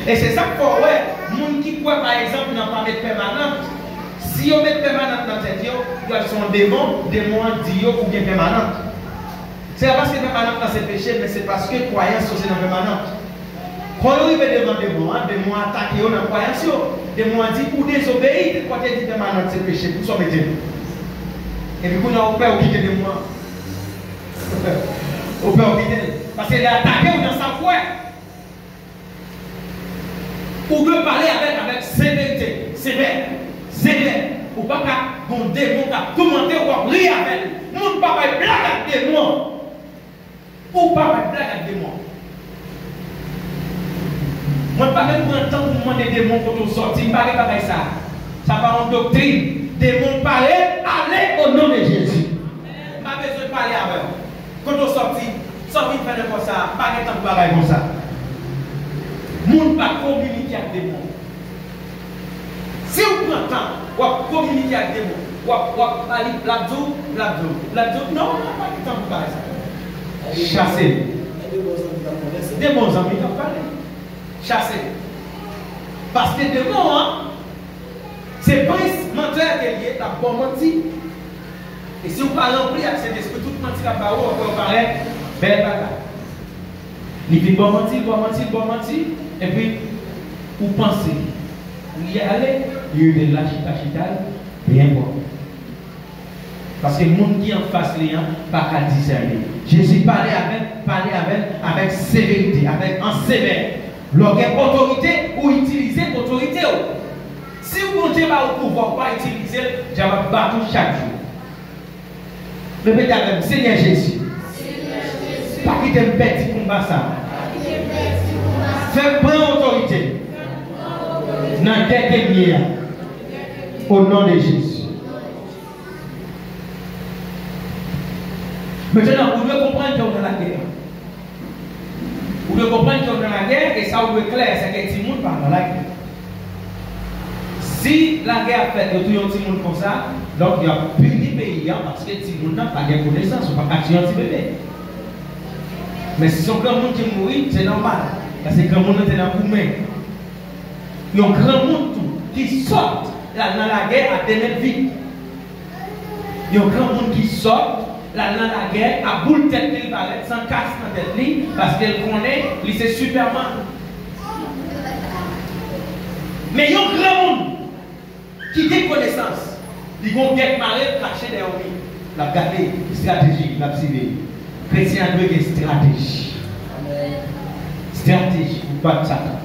Speaker 1: Et c'est ça qu'il faut, ouais, les gens qui croient par exemple dans pas mettre permanente, si on met permanente dans cette vie, ils sont démons disent ou bien permanente. C'est pas parce que permanente dans ces péchés, mais c'est parce que croyance c'est dans permanente. Quand on arrive devant des mots attaqués dans la croyance, des mots dit pour désobéir, quand on dit permanente c'est péché, pour sauver Dieu. Et puis, vous n'avez pas quitter de moi. Vous pouvez quitter. Parce qu'il est attaqué dans sa foi. Ou peut parler avec sévérité. Sévère. Ou pas qu'un démon qui a commenté ou pas rire avec lui. Nous ne pouvons pas blague avec des démons. Ou pas blague avec des démons. Moi, je ne peux pas même prendre temps pour demander des démons pour nous sortir. Je ne peux pas faire ça. Ça va en doctrine. Démons parler, allez au nom de Jésus. Pas besoin de parler avec eux. Quand on sortit, sans vite faire comme ça, pas de temps pour parler comme ça. Moun pas communiquer avec des démons. Si vous prenez le temps, vous communiquer avec des démons, vous parlez l'abdou. Non, on n'a pas de temps pour parler ça. Chasser. Des bons amis qui parlent. Chasser. Parce que des démons, c'est prince menteur qui est lié, la bonne menti. Et si vous parlez rempli avec cet esprit, tout menti là bas vous parlez, belle bataille. Il dit bon menti, et puis vous pensez, vous y allez, il y a de la chita, bien bon. Parce que le monde qui en face les pas qu'à discerner. Jésus parlait avec sévérité, avec en sévère. Lorsqu'il autorité ou utiliser autorité. Si vous ne pouvez pas au pouvoir, pas utiliser, je vais battre chaque jour. Répétez avec moi, Seigneur Jésus. Pas qu'il te petit combat ça. Fais prendre autorité. Dans la guerre au nom de Jésus. Maintenant, vous devez comprendre qu'on est dans la guerre. Vous devez comprendre qu'on est dans la guerre et ça vous est clair, c'est que tout le monde parle dans la guerre. Si la guerre fait que tout le monde comme ça, donc il y a puni le pays parce que tout le monde n'a pas de connaissance, on ne peut pas tuer un petit bébé. Mais si son grand monde qui mourit, c'est normal. Parce que le grand monde est dans le main. Il y a un grand monde qui sort dans la guerre à tenir vite. Il y a un grand monde qui sort dans la guerre à boule tête qu'il va être sans casse dans tête li parce qu'elle connaît, il c'est Superman. Mais il y a un grand monde qui a connaissance. Ils vont get marré, caché derrière lui. La garder, stratégie, la psyché. Chrétien doit avoir une stratégie. Stratégie pour battre Satan.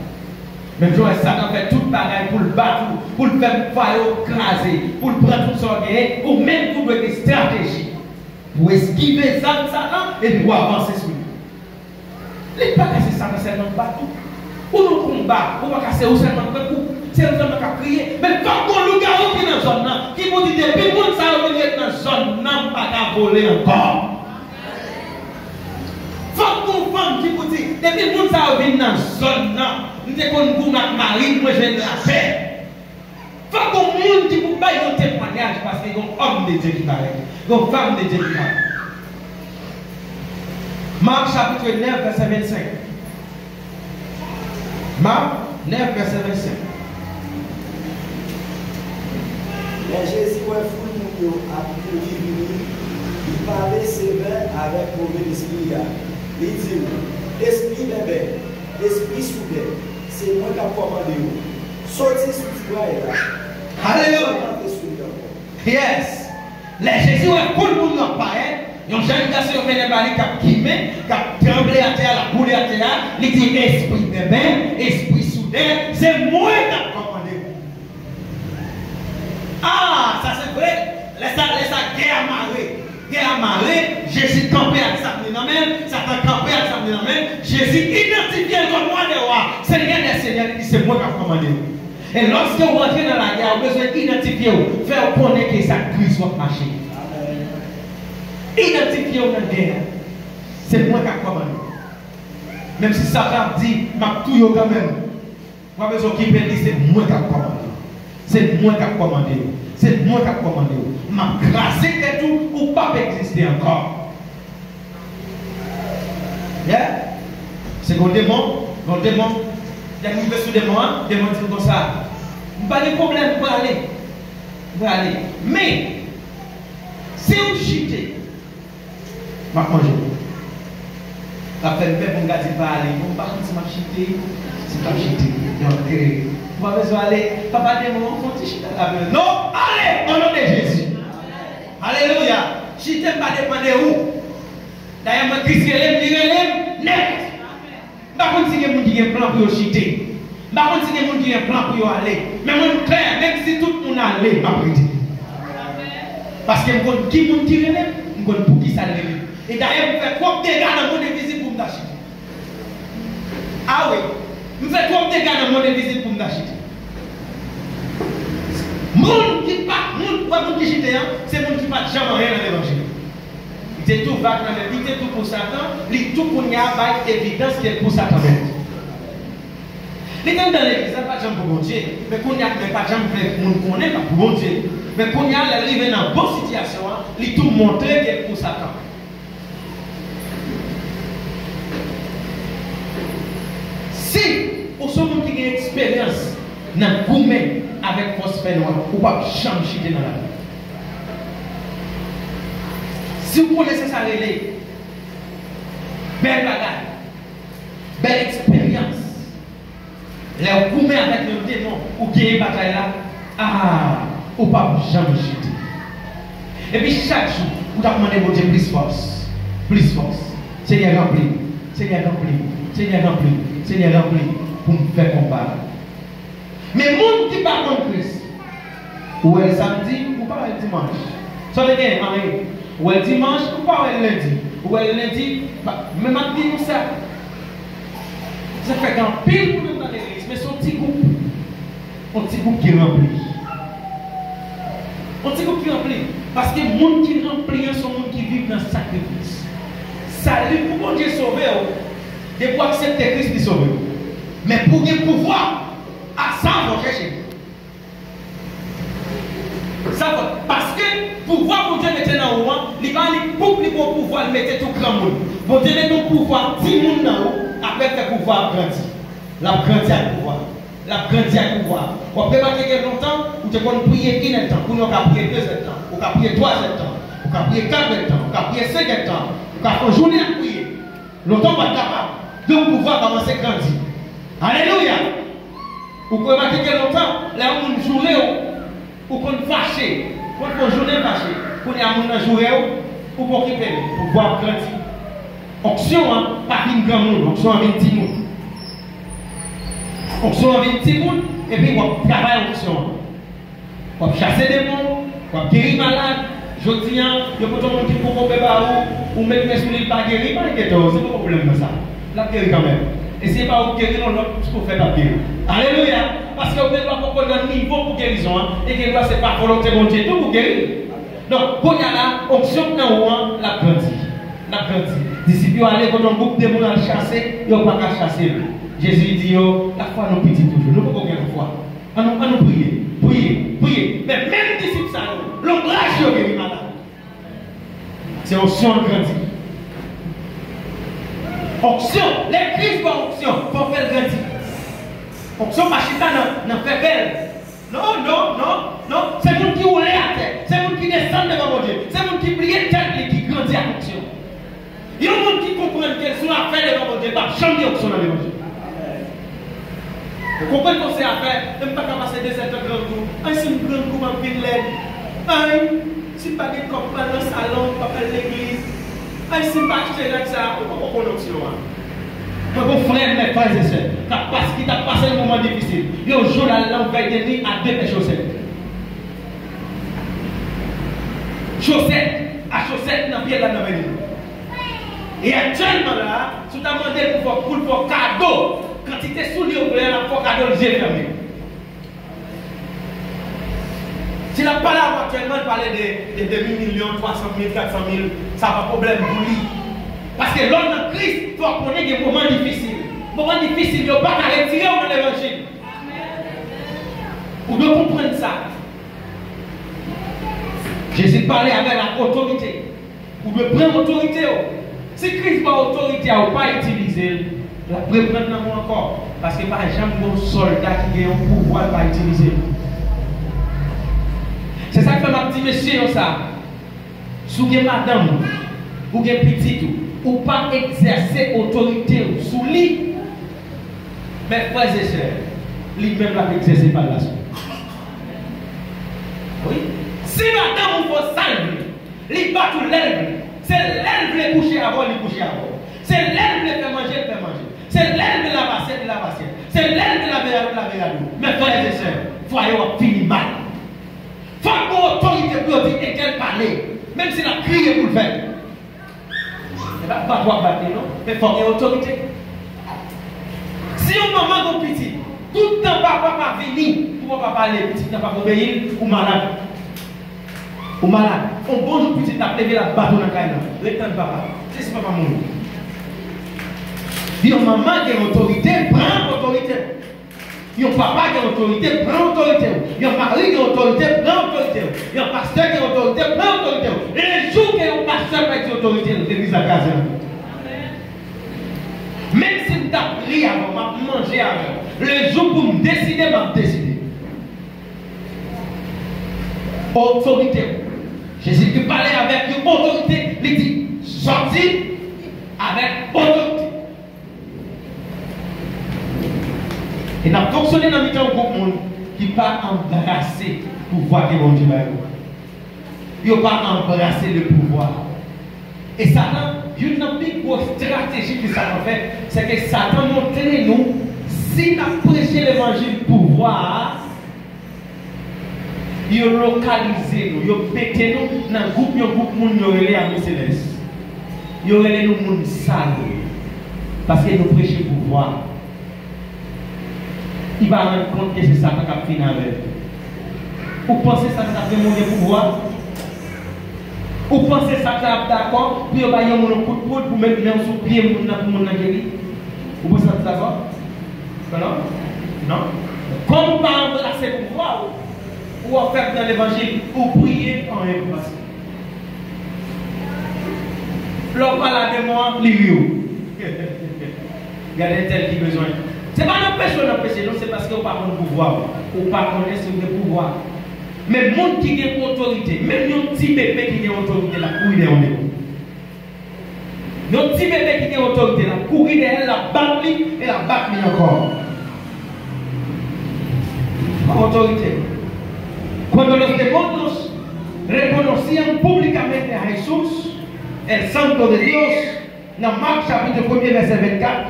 Speaker 1: Même jour, Satan fait tout pareil pour le battre, pour le faire craser, pour le prendre tout son bien, ou même pour avoir une stratégie. Pour esquiver Satan et pour avancer sur lui. Les pas casser Satan seulement partout. Ou nous combat, ou pas casser ou seulement coup. C'est nous seulement qu'à crier. Mais pas qu'on nous garde qui dans la zone, qui vous dit depuis que ça va venir dans la zone, n'a pas qu'à voler encore. Faut qu'on femme qui vous dit depuis que ça va venir dans la zone, nous devons nous marier, moi j'ai la paix. Faut qu'on monde qui vous baille un témoignage parce qu'il y a un homme de Dieu qui parle. Donc, femme de Dieu qui parle. Marc chapitre 9, verset 25. Marc 9, verset 25.
Speaker 2: Mais Jésus a fou à il parlait sévère avec mauvais esprit. Il dit, esprit bébé, esprit soudain, c'est moi qui ai commandé. Sortez sous toi et là.
Speaker 1: Alléluia. Yes. Les Jésus est pour le monde en pareil. Ils ont jamais cassé au Ménébali qui a quimé, qui a tremblé à terre, la boule à terre. Il dit esprit de bain, esprit soudain, c'est moi qui a commandé. Ah, ça c'est vrai. Laisse guerre amarrée. Guerre amarrée, Jésus campé avec sa main, Satan campé avec sa main. Jésus identifié comme moi de roi. Seigneur des seigneurs, il dit c'est moi qui a commandé. Et lorsque vous entrez dans la guerre, vous avez besoin d'identifier, faire connaître que ça crise votre marché. Identifier dans la guerre. C'est moi qui ai commandé. Même si Satan dit, ma tout quand même. Moi, besoin qui peut dire, c'est moi qui ai commandé. C'est moi qui ai commandé. C'est moi qui ai commandé. M'a crasé que tout ou pas exister encore. Yeah? C'est mon démon. Mon démon. Il y a une version de moi, des mots comme ça. Pas de problème pour aller. Pour aller. Mais, si vous chutez, je vais manger. Ça fait le fait pour me dire pas aller. Vous ne pouvez pas chuter. C'est pas chuter. Donc, vous avez besoin d'aller. Papa des moments, il faut chuter la main. Non, allez, au nom de Jésus. Alléluia. Chuter pas dépendre de où. D'ailleurs, moi, Christ, il net. Par contre, si quelqu'un qui a un plan pour chuter, par contre, si quelqu'un qui a un plan pour aller, mais moi, clair, même si tout le monde allait, je vais parce que je sais qui est qui relève, je sais pour qui ça relève. Et d'ailleurs, je fais trop de dégâts dans mon visite pour me chuter. Ah oui, je fais trop de dégâts dans mon visite pour me chuter. Monde qui pas, monde qui chute, c'est monde qui pas jamais rien dans l'évangile. C'est tout vague dans la vie, c'est tout pour Satan, c'est tout pour y avoir évidence qu'il est pour Satan. Les gens dans l'église, pas de gens pour bon Dieu, mais qu'on y a pas de gens pour connaître pas pour bon Dieu. Mais qu'on y a arrivé dans une bonne situation, il tout montrer qu'il est pour Satan. Si, pour ceux qui ont une expérience dans le gourmet avec force noire, ou pas jamais chuter dans la vie. Si vous connaissez ça, belle bagaille, belle expérience, les gourmets avec le démon, ou qui est bataille là, ah, ou pas jamais chuter. Et puis chaque jour, vous demandez mon Dieu plus force. Plus force. Seigneur rempli. Seigneur rempli. Seigneur rempli. Seigneur rempli. Pour me faire combattre. Mais les gens qui parlent contre Christ, ou est le samedi, ou pas le dimanche. Ça veut dire, ou est le dimanche, ou pas le lundi. Ou est le lundi, même à dire ça. Ça fait qu'un pile pour nous dans l'église, mais son petit groupe. Un petit groupe qui remplit. Un petit groupe qui remplit. Parce que les gens qui remplissent sont les gens qui vivent dans le sacrifice. Salut, pour mon Dieu sauver, de pour accepter Christ qui sauve. Mais pour qu'il pouvoir, à ça, on va chercher. Ça, parce que pouvoir pour Dieu mettre dans le haut, il va pour pouvoir mettre tout grand monde. Pour Dieu mettre ton pouvoir, 10 monde dans le haut, après faire pouvoir grandir. La grandir à pouvoir. La grandir à pouvoir. On peut pas quelqu'un longtemps, ou tu peux prier 1 temps, ou on peut prier 2 temps, ou on peut prier 3 temps, ou on peut prier 4 temps, ou on peut prier 5 temps, ou on peut faire journée à prier. Longtemps, on va être capable de pouvoir commencer à grandir. Alléluia! Vous pouvez pas quelqu'un longtemps, là où on journée, ou qu'on fâché, qu'on journée fâché, qu'on est à mon journée, ou pour occuper, pour pouvoir grandir. Onction, pas une grande monde, onction avec 10 monde. Onction avec 10 monde, et puis on travaille onction. On chasser des mondes, on guérir malade. Je dis, il y a beaucoup de monde qui font des barreaux, ou même sur les pas guérir, pas de c'est pas un problème de ça. La guérir quand même. Et si ce n'est pas vous guérir, on peut faire la guérir. Alléluia. Parce que vous ne pouvez pas avoir un niveau pour guérison, et que ce n'est pas volonté de Dieu tout pour guérir. Donc, quand il y a là, onction dans le haut, la grandit. La grandit. Disciples allaient quand un groupe de monde à chasser, ils n'ont pas qu'à chasser. Jésus dit, la foi nous petit toujours, nous ne pouvons pas foi. On nous prier, prier, prier. Mais même disciples, ça, l'ombrage est guéri malade. C'est onction grandie. Onction, les crises pour onction, pour faire grandir. Onction, pas chita dans faire belle. Non, non, non, non. C'est le monde qui roule à terre. C'est le monde qui descend devant mon Dieu. C'est le monde qui prie tête et qui grandit à onction. Il y a des gens qui comprennent qu'elles sont affaires devant mon Dieu. Pas jamais onction dans l'évangile. Vous comprenez qu'on sait à faire, même pas qu'à passer des êtres grands coups. Si une grande coupe en pile l'aide. Si pas des copains dans le salon, pas faire l'église. Si pas acheter là, ça, on va pas onction. Mon frère, mes frères et sœurs, qui t'a passé un moment difficile. Il y a un jour la lampe va être nuit à 2 chaussettes. Chaussettes, à chaussettes dans le pied de la nouvelle. Et actuellement là, si tu as demandé pour cadeau, quand tu t'es soulié au plein, pour cadeau, le j'ai fermé. Si la parole actuellement parle de 2 millions, 300 000, 400 000, ça n'a pas de problème pour lui. Parce que l'homme de Christ, il faut connaître des moments difficiles. Moments difficiles, il ne faut pas retirer dans l'évangile. Vous devez comprendre ça. Jésus parlait avec la autorité. Vous devez prendre l'autorité. Si Christ n'a pas autorité, il ne faut pas utiliser. La prendre dans moi encore. Parce que par exemple, un soldat qui a un pouvoir, il ne va pas utiliser. C'est ça que ma petite monsieur, ça. Si vous avez madame, vous avez petit, ou pas exercer autorité sous lui, mais frères et sœurs, lui-même l'a exercé par la suite. Oui. Si madame vous faut salver, il bat tout l'elbe. C'est l'elbe qui coucher avant, il coucher avant. C'est l'elbe qui fait manger, il fait manger. C'est l'elbe qui lave assiette, il lave assiette. C'est l'elbe qui lave la l'eau. Mais frères et sœurs, voyez, on finit mal. Il faut que l'autorité pour dire qu'elle parle, même s'il a crié pour le faire. Il ne va pas pouvoir battre, non? Mais il faut qu'il y ait autorité. Si un maman est petit, tout le temps papa va venir, pour papa parler, petit n'a pas obéir, ou malade. Ou malade. Un bonjour petit a levé la bâton dans la caille. Le temps de papa. C'est papa mon. Il y a un maman qui a autorité, prend autorité. Il y a un papa qui a autorité, prend autorité. Il y a un mari qui a autorité, prend autorité. Il y a un pasteur qui a autorité, prend autorité. Et les jours qu'il y a un pasteur qui a autorité, l'église à Gaza. Même si je t'ai pris avant, je manger avant. Le jour pour me décider, je vais décider. Autorité. Jésus qui parlait avec une autorité, il dit sorti avec autorité. Et nous avons fonctionné dans le groupe monde qui pas embrassé pour voir que bon Dieu va. ils n'ont pas embrassé le pouvoir. Et Satan, une plus grosse stratégie que Satan fait, c'est que Satan montre nous, si nous prêchons l'évangile pouvoir, ils localisent nous, ils pété nous dans un groupe de monde qui est à nous céleste. Ils ont les gens sales. Parce que nous prêchons pouvoir. Il va rendre compte que c'est Satan qui a fini avec. Vous pensez que ça fait mauvais pouvoir? Vous pensez que ça est d'accord? Puis vous avez un coup de poudre pour mettre sous pied pour nous guérir? Vous pensez que c'est d'accord? Non? Non? Comme par embrasser le pouvoir, ou en fait dans l'évangile, ou prier en impasse. L'homme parle de moi, l'Irio. Regardez tel qui a besoin. Ce n'est pas notre péché, non, c'est parce qu'on n'a pas de pouvoir. Ou pas connaître le pouvoir. Mais les gens qui ont autorité, même les petits bébés qui ont autorité, la courir derrière eux. Les petits bébés qui ont autorité, la courir derrière, la battre et la battre encore. Autorité. Cuando los demonios reconocían públicamente a Jesús, el Santo de Dios, dans Marc chapitre 1 verset 24,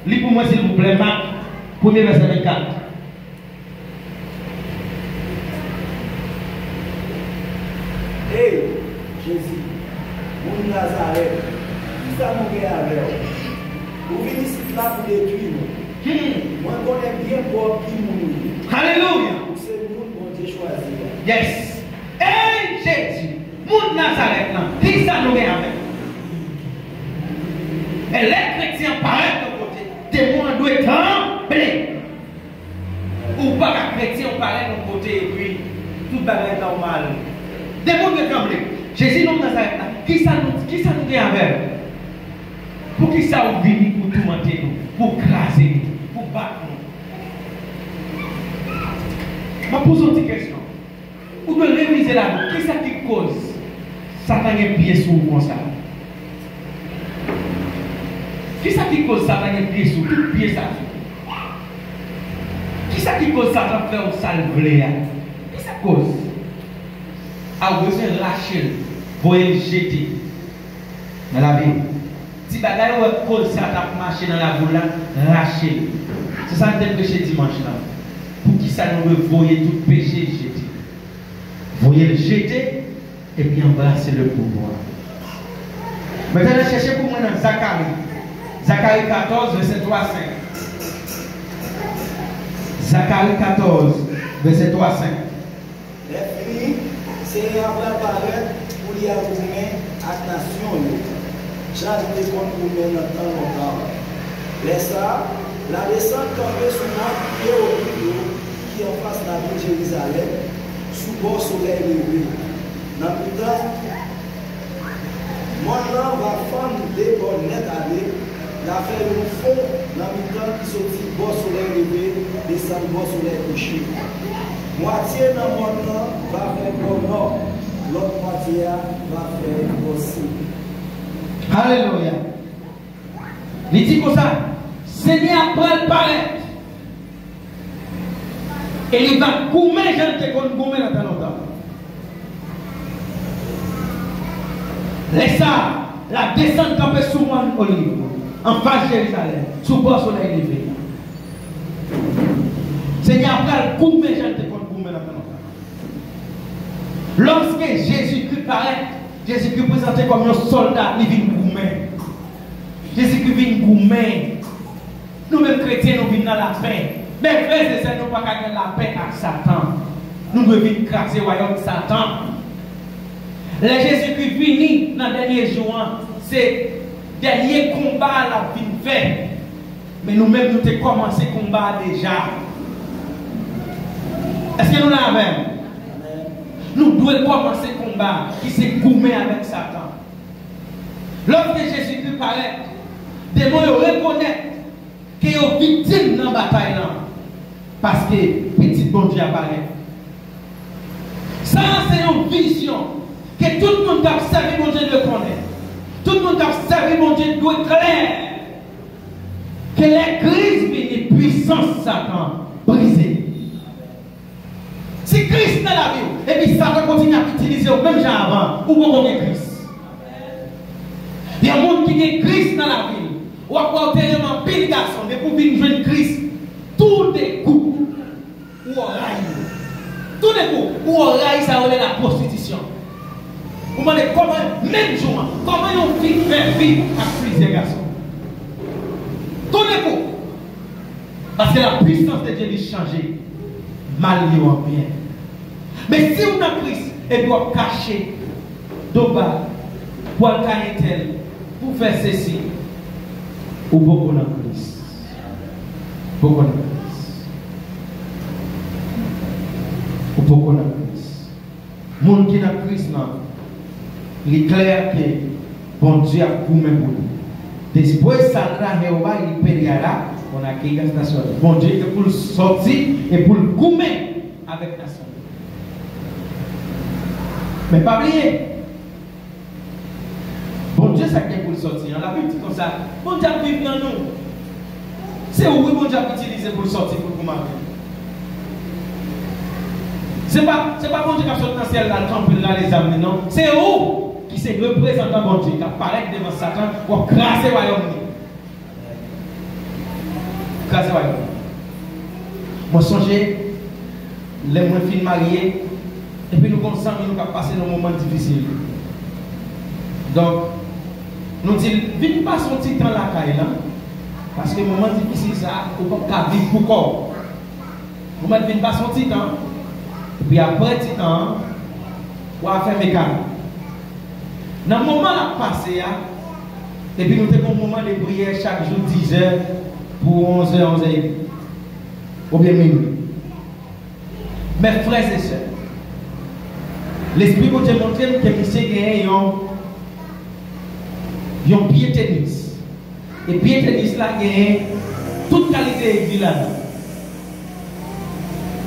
Speaker 1: lis pour moi s'il vous plaît, Marc 1 verset 24.
Speaker 2: Hey, Jésus, mon Nazareth, qui ça m'a fait avec vous? Vous venez ici là pour détruire nous. Moi, je connais bien pour qui nous.
Speaker 1: Alléluia.
Speaker 2: C'est nous qui Dieu choisi.
Speaker 1: Yes. Hey, Jésus, mon Nazareth, qui ça nous fait avec? Et les chrétiens paraissent de côté. Témoins doivent trembler. Ou pas les chrétiens paraissent de côté et puis tout va être normal. Des gens doivent trembler. Jésus nous Nazareth, qui ça nous fait avec? Pour qui ça vous venez pour tout monter nous, pour craser nous, pour battre nous. Je vais poser une question. Vous devez réviser là, qui ça qui cause Satan est pied sous comme ça? Qui ça qui cause Satan est pied sous tout pied ça? Qui ça qui cause Satan faire un salvé? Qui ça cause? A besoin de lâcher, vous le jeter dans la vie. Si bagaille ou cause Satan marcher dans la boule là, lâcher. C'est ça que je péché dimanche là. Pour qui ça nous voyez tout péché jeter. Voyez le jeter et puis embrasser le pouvoir. Maintenant, cherchez pour moi dans Zacharie. Zacharie 14, verset 3 à 5. Zacharie 14, verset 3 à 5.
Speaker 2: Les filles, Seigneur va apparaître pour y avoir à la nation. Charles de compte pour nous dans le temps longtemps. Laisse ça, la descente tombée sur moi qui en face de la ville de Jérusalem, sous bord soleil levé. Dans le temps, mon nom va fendre des bonnes nettes à l'île, la faire le fond dans le temps qui sortit bord soleil levé, descend bord soleil couché. Moitié dans mon nom va faire bon nord, l'autre moitié va faire aussi.
Speaker 1: Alléluia. Il dit comme ça, Seigneur prend le paraître. Et il va gommer, je ne te connais gommer dans ta longtemps. Laisse ça, la descente campée sous moi olive, en face de Jérusalem, sous bord soleil levé. Seigneur prend le gommer, je ne te connais gommer dans ta longtemps. Lorsque Jésus-Christ paraît, Jésus-Christ présenté comme un soldat, il vient goumer. Jésus-Christ vient goumer. Nous-mêmes chrétiens, nous venons dans la paix. Mais frères et sœurs, nous ne pouvons pas gagner la paix avec Satan. Nous devons venir craser le royaume de Satan. Le Jésus-Christ vient dans les derniers jours, c'est le dernier combat la vie fait. Mais nous-mêmes, nous avons commencé le combat déjà. Est-ce que nous l'avons? Nous devons commencer le combat qui s'est gourmé avec Satan. Lorsque Jésus-Christ paraît, des mots reconnaissent qu'ils sont victimes dans la bataille. Parce que petit bon Dieu apparaît. Ça, c'est une vision que tout le monde qui a servi mon Dieu doit connaître. Tout le monde qui a servi mon Dieu doit être clair. Que l'église vienne puissance Satan brisée. Si Christ est dans la vie, Et puis ça va continuer à utiliser au même genre avant. Ou pas qu'on Christ. Il y a un monde qui est Christ dans la ville. Ou à quoi tellement pile garçon, mais pour venir jouer Christ, tout des coups, ou oreille. Tout des coups, ou oreille, ça relève la prostitution. Vous me demandez comment, même jour, comment on vit faire vivre à plusieurs garçons. Tout des coups. Parce que la puissance de Dieu est changée. Mal ou en bien. Mais si on a Christ, elle doit cacher d'oba pour le caractère, pour faire ceci. Ou beaucoup dans Christ. Beaucoup dans Christ. Ou beaucoup dans Christ. Monde qui dans Christ, il est clair que bon Dieu a pour mes bouts. Después saldrá Jehová y peleará con aquellas naciones. Bon Dieu est pour sortir et pour le coumer avec la nation. Mais pas oublier. Bon Dieu, ça qui est pour le sortir. On l'a vu comme ça. Bon Dieu vit dans nous. C'est où bon Dieu utilisé pour le sortir, pour le coumer. C'est pas bon Dieu qui a sorti dans le ciel, là, le temple, là, les âmes, non. C'est où qui s'est représentant bon Dieu, qui apparaît devant Satan pour craser le royaume. Craser le royaume. Moi, songez, les moins filles mariés, et puis nous consentons, nous avons passé dans un moment difficile. Donc, nous disons, vite pas son petit temps là, parce que le moment difficile, ça, il ne faut pas vivre pour corps. Vous mettez vite pas son petit temps, et puis après petit temps, on va faire mécanique. Dans le moment là passé, et puis nous avons un moment de prière chaque jour 10 heures pour 11 heures, 11 heures, ou bien minuit. Mes frères et sœurs, l'Esprit vous a montré que monsieur gagne un pied tennis. Et pied tennis là gagne toute qualité de vie là.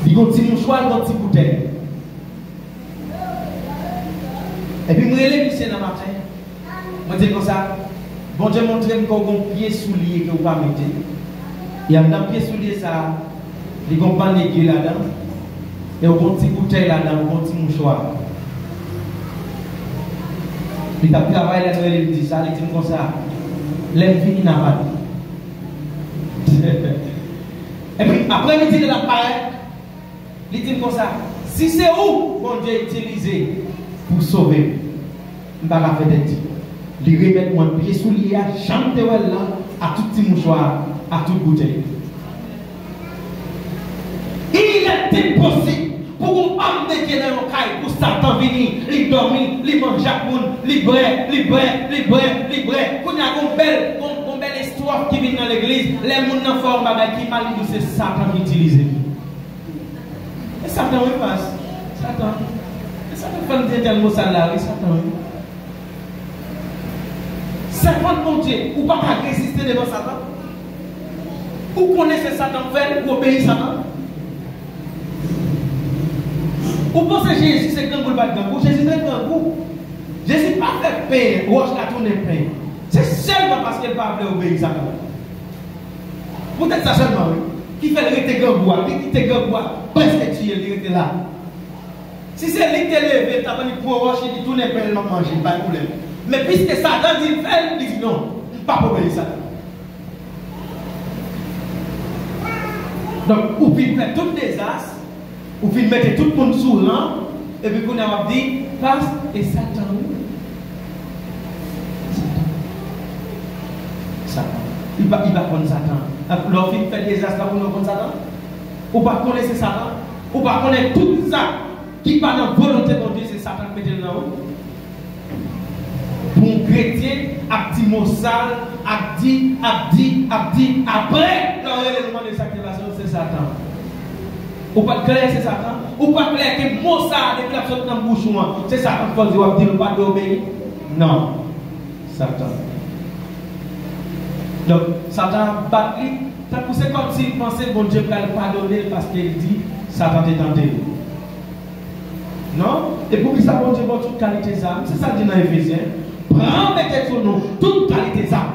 Speaker 1: Il y a un petit mouchoir, un petit bouteille. Et puis, je me relève ici dans le matin. Je dis comme ça, bon Dieu montre que vous avez un pied soulier que vous pas mettre. Il y a un pied soulier, ça, il y a un pan d'aiguille là-dedans. Et vous avez un petit bouteille là-dedans, un petit mouchoir. Puis, tu as travaillé là-dedans, il dit ça, il dit comme ça, l'aime fini n'a pas. Et puis, après, il dit de l'appareil, il dit comme ça, si c'est où bon Dieu utilisé pour sauver, je ne vais pas faire des petits. Il remet mon pied sous l'IA, chante là, à tout petit mouchoir, à toute bouteille. Il est impossible pour un homme de Dieu dans le caille, pour Satan venir, il dormir, il manger à moun, il boire, Quand il y a une belle histoire qui vient dans l'église, les gens dans forme qui mal dit c'est Satan qui utilise. Et Satan, oui, passe. Satan. Ça fait un tel mot salarié, Satan. C'est quand mon Dieu, ou pas résister devant Satan. Ou connaissez Satan faire, ou obéir Satan. Ou pensez Jésus, c'est quand vous le battez dans vous. Jésus est dans vous. Jésus n'a pas fait paix, ou la tourner paix. C'est seulement parce qu'il n'a pas voulu obéir Satan. Peut-être ça seulement, oui. Qui fait le rete gambois, qui quitte gambois, presque tuer, il était là. Si c'est lui qui est levé, tu as dit pour rocher, il tourne pas manger, pas de problème. Mais puisque Satan dit fait, il dit non, pas pour obéir Satan. Donc, vous pouvez faire tout désastre, vous pouvez mettre tout le monde sous l'an, et puis vous avez dit, passe et Satan. Satan. Il va prendre Satan. Leur fille fait des désastres pour nous prendre Satan. Ou pas connaître Satan. Ou pas connaître tout ça qui pas dans la volonté de Dieu, c'est Satan qui met dans haut. Pour un chrétien, a dit mot sale, a dit, après, l'élément de sacrification, c'est Satan. Ou pas clair, c'est Satan. Ou pas clair que mot sale, depuis la sorte dans le bouchon, c'est Satan qui dit, pas d'obéir. Non, Satan. Donc, Satan bat lui. C'est comme s'il pensait que bon Dieu va le pardonner parce qu'il dit Satan t'est tenté. Non? Et pour que ça, bon Dieu va toute qualité d'âme. C'est ça que dit dans Éphésiens. Prends mettez sur nous toute qualité d'âme.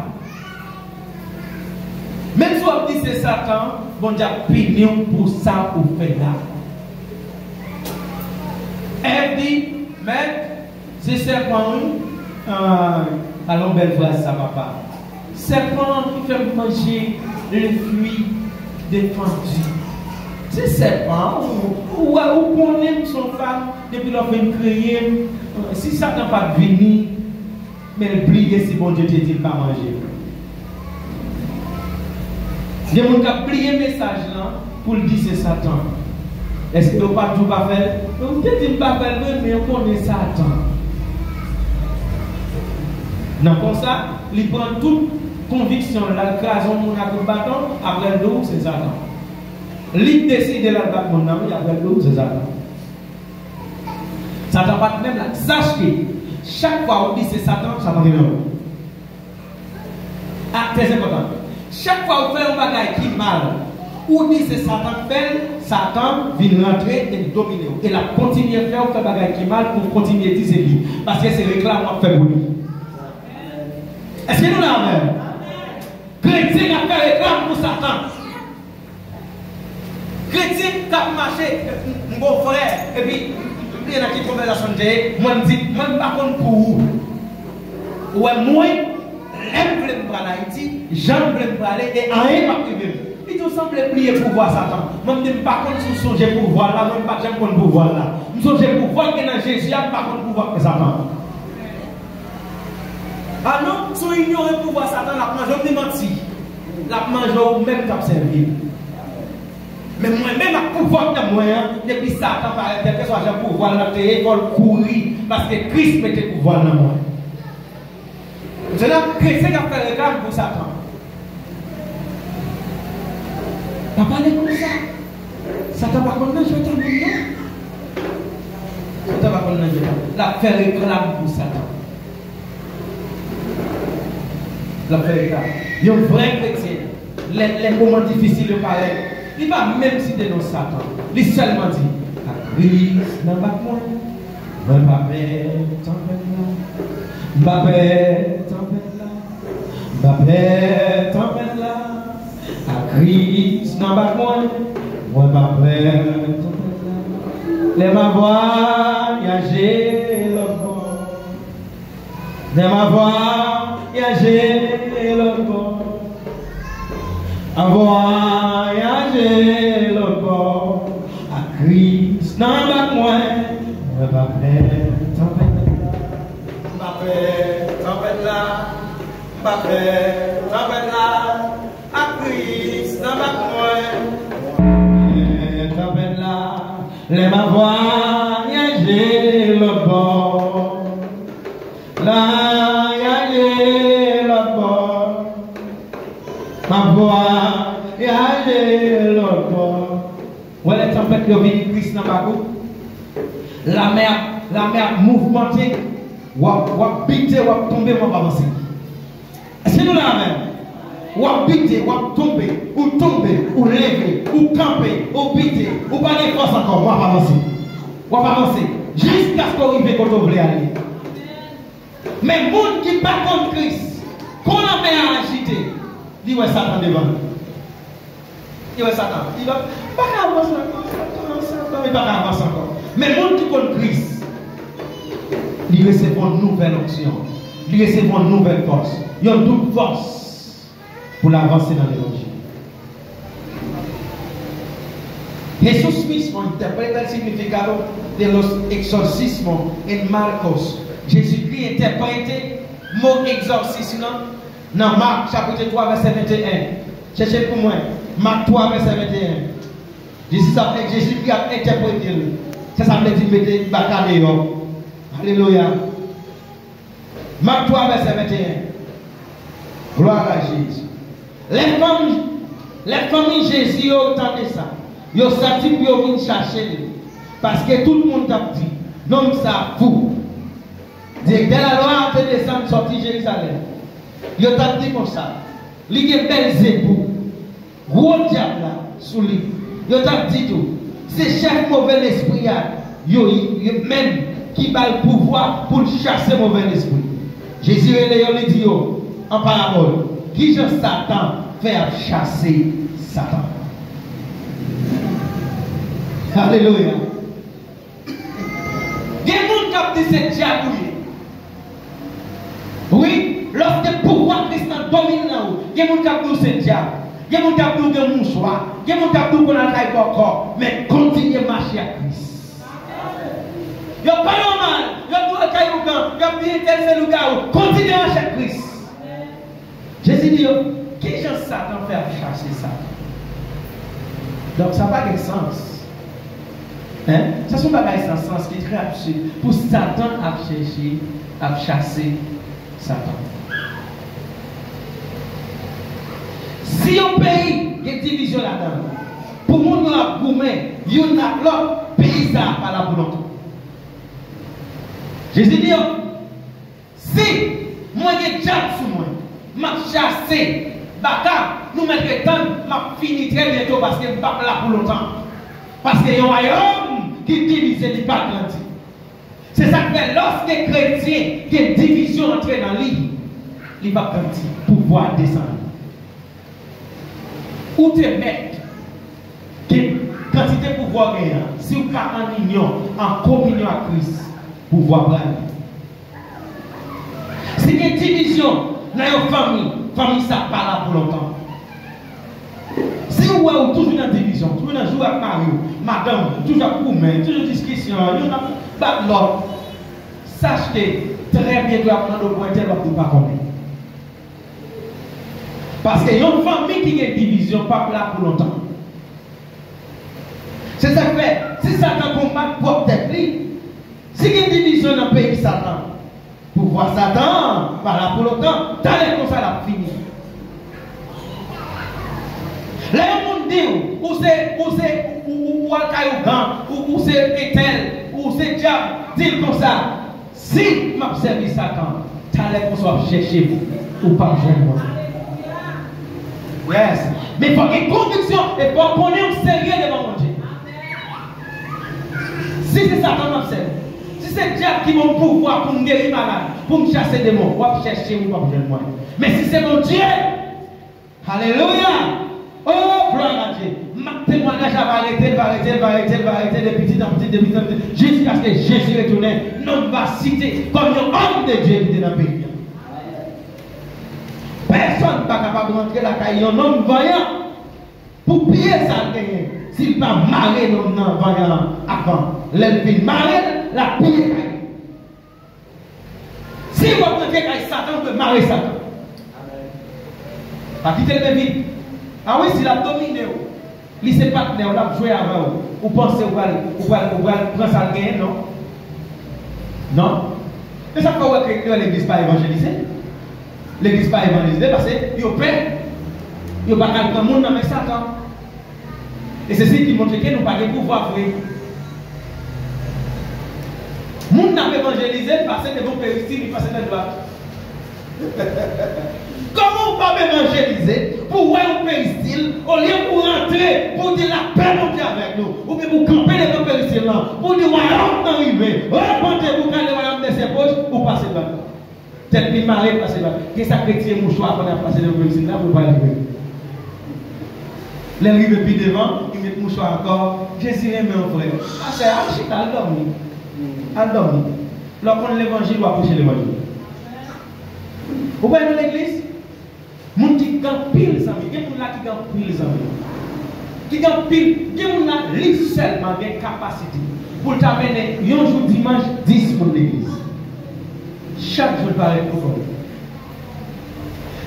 Speaker 1: Même si on dit c'est Satan, bon Dieu a pignon pour ça pour faire là. dit, mais c'est serpent, allons belle phrase ça papa. Serpent qui fait manger le fruit défendu. C'est serpent, ou qu'on aime son femme depuis leur fin créer, si ça n'a pas venu, mais plier si bon Dieu te dit pas manger. Il y a des gens qui ont plié le message là pour le dire c'est Satan. Est-ce que vous pas tout pas faire? Vous ne dites pas faire, mais on connaît Satan. Non, comme ça, il prend toute conviction, la grâce au monde avec le bâton, après le dos, c'est Satan. Il décide de la battre mon ami, après le dos, c'est Satan. Satan pas même là. Sache que chaque fois où on dit c'est Satan, Satan vient. Ah, très important. Chaque fois où on fait un bagage qui est mal, ou dit c'est Satan fait, Satan vient rentrer et dominer. Et la continuer à faire un bagage qui est mal pour continuer à dire c'est lui. Parce que c'est réclame qu'on fait pour lui. Est-ce que nous l'avons même? Chrétien a fait réclame pour Satan. Chrétien qui a marché, mon frère, et puis il y a une conversation de moi, je dis, moi, je ne sais pas pour vous. Ouais, moi, j'aime me parler Haïti, j'aime me parler et rien pas privé. Il nous semble prier pour voir Satan. Moi, je ne sais pas si vous songez pour voir là, moi, je ne sais pas pour voir là. Je songe pour voir que dans Jésus, je ne sais pas pour voir Satan. Ah non, si vous ignorez pour voir Satan, la mange, je menti. La mange, même qu'à servir. Mais moi-même, à pouvoir de moi, depuis Satan, par exemple, soit j'ai pouvoir dans l'école courir, parce que Christ mettait pouvoir dans moi. C'est là que Christ a fait le grave pour Satan. Tu as parlé comme ça. Satan va connaître, je vais t'en dire. Satan va connaître, la fait le grave pour Satan. La fait le grave. Il y a un vrai chrétien. Les moments difficiles de parler. Il va même citer nos Satan. Il seulement dit, à Christ n'a pas moi. Mbappé, tempête là. Mbappé, tempête là. Mbappé, tempête là. À Christ n'a pas moi. Mbappé, tempête là. Les ma voyager le bord. Les ma voyager le bord. À voyager le bord, à Christ, non, pas moi, Mbappé, tempête là, à Christ, non, pas moi, tempête là, les ma voyager le bord, voyager le bord. Ma voix et aller le bord. Ouais, la tempête qui vient de Christ dans la la mer mouvementée, ou biter, ou tomber, ou avancer. Est-ce que nous l'avons même? Ou biter, ou tomber, ou lever, ou camper, ou biter, ou pas de force encore, ou avancer. Ou avancer. Jusqu'à ce qu'on arrive quand on veut aller. Mais les gens qui ne sont pas contre Christ, qu'on a fait à agiter. Dis ouais Satan devant. Dis ouais Satan. Il va pas avancer encore. Il va pas avancer encore. Mais le monde qui connaît Christ, il recevait une nouvelle option. Il recevait une nouvelle force. Il y a une double force pour l'avancer dans l'évangile. Jesús mismo interpreta el significado de los exorcismos en Marcos. Jésus-Christ interprète le mot exorcisme dans Marc chapitre 3 verset 21. Cherchez pour moi. Marc 3 verset 21. Jésus qui a interprété. Ça veut dire mettre bacane dehors. Alléluia. Marc 3 verset 21. Gloire à Jésus. Les familles Jésus ont entendu ça. Ils ont senti pour venir chercher. Parce que tout le monde a dit, non, ça fou. Dès que la loi a descendu sortir Jérusalem. Il a dit comme ça. Il y a Belzébou. Gros diable là, sous lui. Il a dit tout. C'est chef mauvais esprit, même qui va le pouvoir pour chasser mauvais esprit. Jésus lui dit en parabole. Qui je Satan fait chasser Satan. Alléluia. Il y a qui dit c'est diable. Oui, lorsque le pouvoir Christ domine là, il y a des gens qui disent c'est diable. Il y a des gens qui disent que c'est mouchoir. Il y a des gens qui disent qu'on a travaillé encore. Mais continuez à marcher à Christ. Il n'y a pas normal. Il y a tout le monde qui a bien tel c'est le gars. Continuez à marcher à Christ. Jésus dit, qui j'en Satan fait chasser ça? Donc ça n'a pas de sens. Hein? Ça ne sont pas des sens qui est très absurde. Pour Satan à chercher, à chasser Satan. Si un pays qui est division là-dedans, pour mon noir gourmet, il y a l'autre pays ça pas là pour longtemps. Jésus dit, si moi j'ai déjà sur moi, m'a chassé, nous mettons le temps, m'a fini très bientôt parce que je ne suis pas là pour longtemps. Parce qu'il y a un royaume qui divise et qui pas grandi. C'est ça que fait lorsque les chrétiens, qui ont division entre dans l'île, il va grandir, pouvoir descendre. Où te mettre, quantité de pouvoir gagner, si vous pas en union, en communion à Christ, pouvoir prendre. Si il y a une division dans votre famille, ça pas là pour longtemps. Si vous avez toujours une division, toujours un jour avec Mario, madame, toujours pour moi, toujours discussion, pas l'autre, sache que très bien, tu vas prendre au point tel que vous ne pas comprendre. Parce qu'il y a une famille qui a une division, pas là pour longtemps. C'est ça que fait, si Satan combat pour tête, si il y a une division dans le pays de Satan, pour voir Satan, pas là pour longtemps, dans les comme ça, la fini. Là, on dit, ou c'est Etel, ou c'est diable, dit comme ça, si m'a servi Satan, t'as l'air qu'on soit chercher vous, ou pas moi. Yes. Mais il faut qu'il y ait une conviction et il faut qu'on ait un sérieux devant mon Dieu. Si c'est Satan m'a servi, si c'est diable qui m'a pouvoir pour me guérir malade, pour me chasser des mots, ou pas chercher ou pas moi. Mais si c'est mon Dieu, alléluia. Oh, gloire à Dieu. Ma témoignage va arrêter de petit en petit, jusqu'à ce que Jésus retourne. Non, va citer comme un homme de Dieu qui est dans le pays. Personne n'est pas capable de rentrer la caille, un homme voyant pour payer ça gagner. S'il pas marrer l'homme voyant avant, l'elfine marrer, la payer. Si vous prenez Satan, vous pouvez marrer Satan. Pas quitter le vite. Ah oui, s'il a dominé, il ne sait pas que vous avez joué avant. Vous pensez que vous allez prendre ça gagner, non? Non? Mais ça fait que l'église pas évangélisée. L'église pas évangélisée parce que vous avez peur. Vous n'avez pas prendre le monde avec Satan. Et c'est ce qui montre que nous n'avons pas de pouvoir. Le monde n'a pas évangélisé parce que vous périssez, il passe de droite. Comment on peut évangéliser pour voir un péristyle au lieu pour rentrer, pour dire la paix monter avec nous, ou bien pour camper les péristyles là, pour dire royaume d'arriver, repentez-vous quand le royaume de ses poches, ou passez là. Tel qu'il m'arrête, passez là. Qu'est-ce que ça chrétien mouchoir qu'on a passé le péristyles là pour pas arriver? L'arrive puis devant, il met le mouchoir encore, Jésus aime mon frère. Ah, c'est archi, à dormir. À dormir. Lorsqu'on l'évangile, on va approcher l'évangile. Vous voyez dans l'église? Moun qui gagne pile les amis, il y a des gens qui gagnent pile les amis. Qui gagnent pile, il y a des gens qui seulement ont une capacité pour t'amener un jour dimanche 10 pour l'église. Chaque jour paraît pour quoi?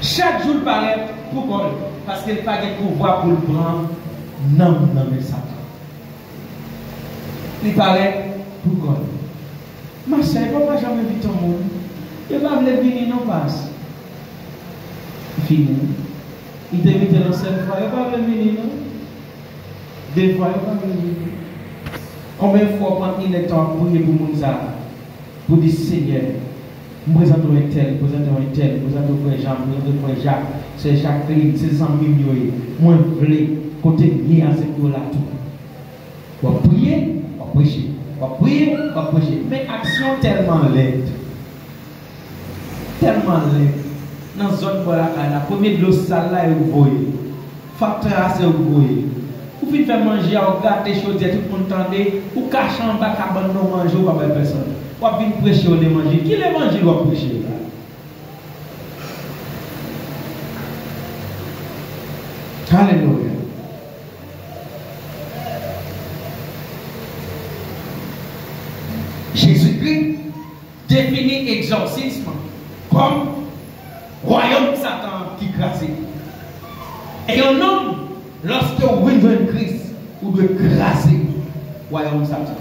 Speaker 1: Chaque jour paraît pour quoi? Parce qu'il n'y a pas de pouvoir pour le prendre. Non, mais Satan. Il paraît pour quoi? Ma soeur, il ne va jamais vite au monde. Il ne va pas venir non passe. Fini. Il te met dans cette fois, il ne va pas venir non. Des fois, il ne va pas venir. Combien de fois quand il est temps pour prier pour Mounza, pour dire Seigneur, nous présentons un tel, présentons un tel, présentons frère Jean, présentons frère Jacques, c'est Jacqueline, c'est 100 millions. Moi, je voulais côté lié à ce là tout. On va prier, on va prêcher. On va prier, on va prêcher. Mais action tellement laide. Tellement laide. Dans la zone voilà, la première de l'eau sale là, vous voyez. Facteur assez vous voyez. Vous pouvez faire manger, vous gâter, choses, tout le monde tendez, vous cachez en bas, vous manger, vous ne personne. On va venir prêcher l'évangile. Qui l'évangile doit prêcher là? Alléluia. Jésus-Christ définit exorcisme comme royaume Satan qui crase. Et un homme, lorsque vous venez Christ, vous devez craser royaume Satan.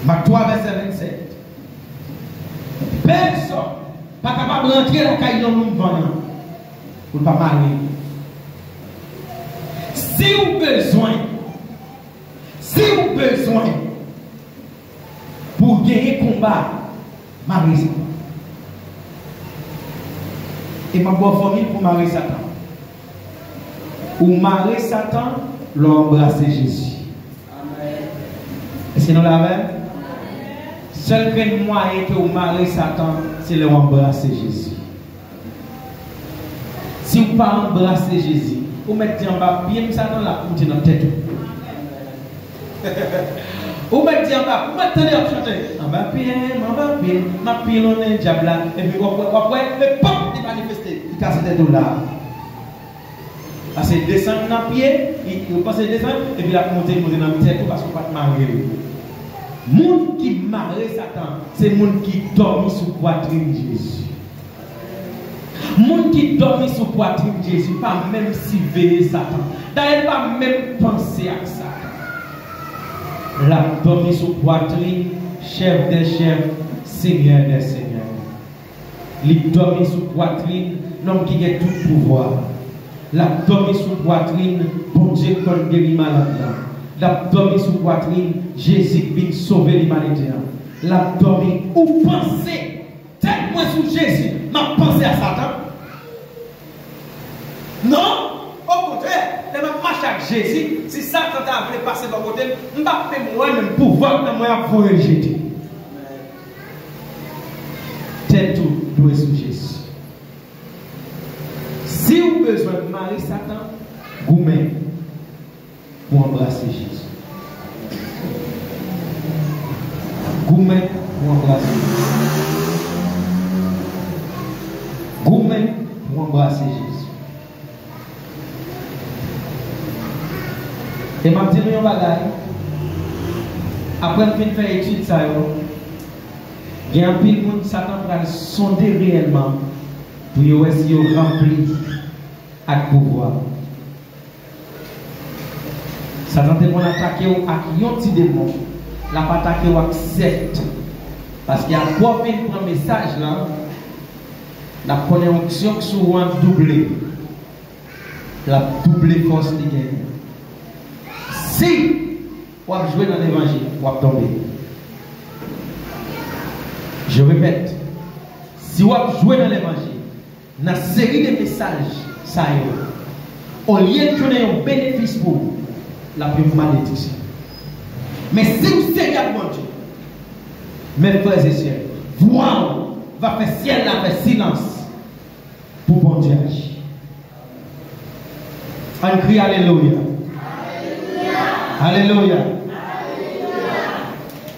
Speaker 1: Marc 3, verset 27. Personne pas capable de rentrer dans la caille de nous vendant pour ne pas marier. Si vous besoin pour gagner combat, mariez. Et ma bonne famille pour marier Satan. Ou marier Satan, l'embrasser Jésus. Amen. Est-ce que nous l'avons? Seul moyen que vous mariez Satan, c'est l'embrasser Jésus. Si vous ne pas embrasser Jésus, vous mettez en bas, bien Satan la pointe dans la tête. Vous mettez en bas, vous mettez en chanter. En bas, bien, ma pile, on est diable là. Et puis, après, le pop est manifesté. Il casse la tête là. Parce que descendre dans le pied, il passe descendre, et puis la monter dans la tête parce qu'on ne peut pas marier. Monde qui marie Satan, c'est le monde qui dormit sous poitrine de Jésus. Monde qui dormit sous poitrine de Jésus, pas même si veiller Satan. D'ailleurs, pas même penser à Satan. La dormi sous poitrine, chef des chefs, seigneur des seigneurs. Il dormi sous poitrine, l'homme qui a tout pouvoir. La dormi sous poitrine, bon Dieu qu'on guérit malade. La dormi sous poitrine, Jésus vient sauver l'humanité. La dormi, ou pensez, tellement sous Jésus, m'a pensé à Satan. Non, au contraire, je marche avec Jésus. Si Satan t'a appelé passer dans le côté, je ne vais pas faire moi-même pouvoir dans moi pour rejeter. Tête tout doit sous Jésus. Si vous avez besoin de marier Satan, vous-même, pour embrasser Jésus. Vous-même, pour embrasser Jésus. Vous-même, pour embrasser Jésus. Et ma petite bagaille, après que je fais étude, il y a un pile de monde Satan va sonder réellement pour essayer de remplir avec pouvoir. Satan te attaquer avec un petit démon, la pas attaquer avec secte. Parce qu'il y a trois un message là, la conjonction souvent doublée. La double force de guerre. Si vous jouez dans l'évangile, vous tomber. Je répète, si vous jouez dans l'évangile, dans la série de messages, ça y est, au lieu de donner un bénéfice pour vous, la plus malédiction. Mais si vous servez à mon Dieu, mes frères et sœurs, voix va faire ciel, la faire silence pour bon Dieu. On crie Alléluia. Alléluia.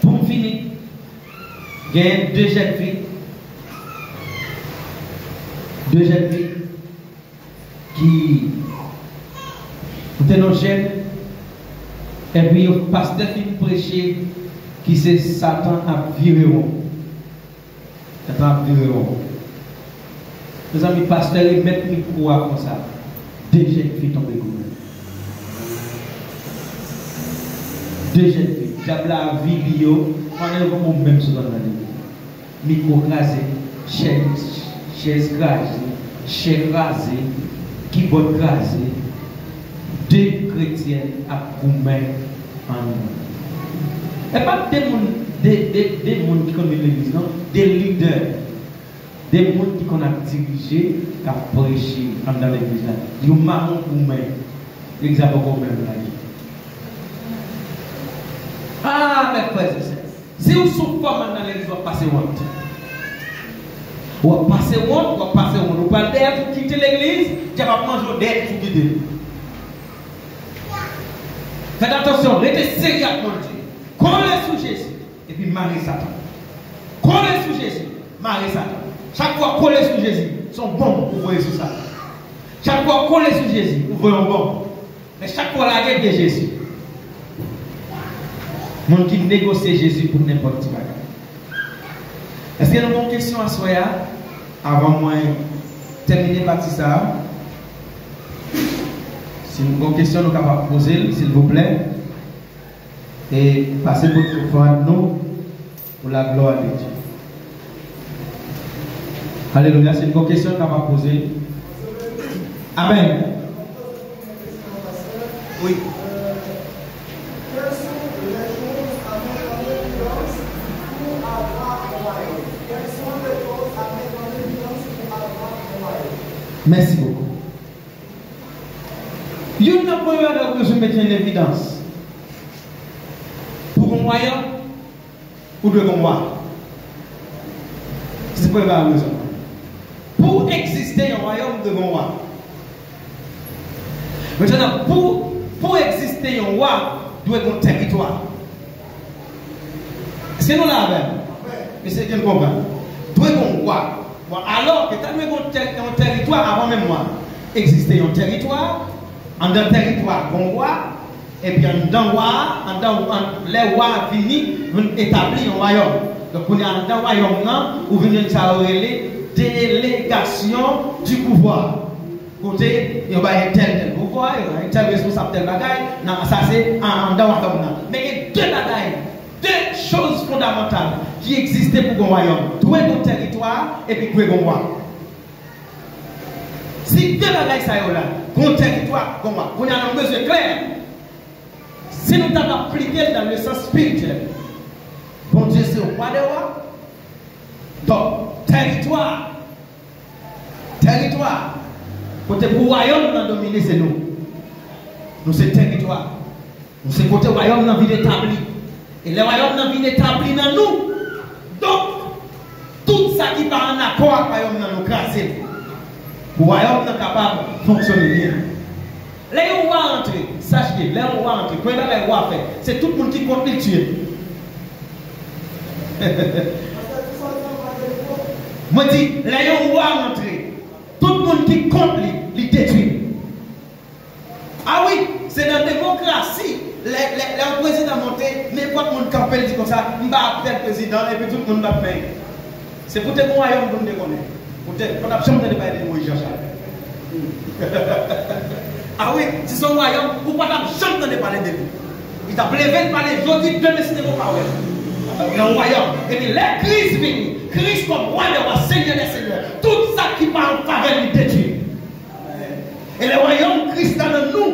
Speaker 1: Pour finir, il y a deux jeunes filles. Deux jeunes filles qui étaient nos jeunes. Et puis, le pasteur qui prêchait qui c'est Satan à virer. Satan à virer. Nos amis pasteurs, ils mettent le micro comme ça. Deux jeunes filles tombées comme ça. Deux jeunes filles, diable à vidéo, on est comme même sur la vie. Micro crasé, chaise crasée, chaise rasée, keyboard crasé, deux chrétiens à coumer en nous. Et pas des gens qui connaissent l'église, non, des leaders, des gens qui connaissent dirigé, qui ont prêché dans l'église. Ils ont marron coumer, l'église a pas même là. Ah, mes frères et sœurs, si vous souffrez maintenant dans l'église, vous passez honte. Vous passez honte, vous passez honte. Vous parlez d'air pour quitter l'église, vous allez manger d'air pour quitter. Faites attention, restez sérieux avec mon Dieu. Coller sous Jésus. Et puis marier Satan. Coller sous Jésus. Marier Satan. Chaque fois coller sous Jésus, son bon pour voyer sur Satan. Chaque fois coller sous Jésus, vous voyez un bon. Mais chaque fois la guerre de Jésus. Mon qui négocie Jésus pour n'importe qui. Est-ce qu'il y a une question à soi avant moi terminer partie ça? Si vous avez une question, nous pouvons poser, s'il vous plaît. Et passez votre foi à nous pour la gloire de Dieu. Alléluia. C'est une question qu'on va poser. Amen. Oui.
Speaker 4: Quelles sont les choses à mettre en évidence pour avoir un royaume? Quelles sont les choses à mettre en évidence pour avoir un royaume?
Speaker 1: Merci beaucoup. Il y a une première que je mets en évidence. Pour un royaume ou de un roi. C'est pas la raison. Pour exister un royaume de un roi. Maintenant, pour exister un roi, il doit y avoir un territoire. C'est nous là même. Mais c'est bien comprendre. Il doit y avoir un roi. Bon, alors que tu as un territoire avant même moi. Exister un territoire, en un territoire, un roi, et puis en roi, les rois viennent établir un royaume. Donc, on est dans un royaume, où vient les délégation du pouvoir. Côté, il y a un tel pouvoir, il y a un tel responsable, tel bagaille. Non, ça c'est dans un royaume. Mais il y a deux bagailles, deux choses fondamentales qui existaient pour un royaume. Trouver un territoire et puis trouver un roi. Si deux bagailles ça y est là, un territoire, un roi, on a un besoin clair. Si nous t'avons appliqué dans le sens spirituel, bon Dieu c'est le roi des rois. Donc, territoire. Côté pour le royaume, nous dominer, c'est nous. Nous, c'est territoire. Nous, c'est côté royaume, nous vie établi. Et le royaume, nous vie établi dans nous. Donc, tout ça qui va en accord avec le royaume, nous craser. Le royaume, nous capable de fonctionner bien. Là, on va entrer. Sachez, là, on va entrer. Quand on va faire, c'est tout le monde qui compte les tuer. Moi, je dis, là, on va entrer. Tout le monde qui compte les détruit. Ah oui, c'est dans la démocratie. Le président monté, n'importe qui campé dit comme ça, il va appeler le président et puis tout le monde va payer. C'est pour te qu'on royaume pour nous déconner. Pour la chambre de parler de Moïse Jean-Charles. Ah oui, c'est son royaume, pour pas la chambre de parler de lui. Il t'a levé de parler, aujourd'hui, deux messieurs de mon parole. Le royaume. Et puis, les Christ vient. Christ comme roi des rois, Seigneur des seigneurs. Tout ça qui va en faveur du détruit. Et le royaume Christ dans nous.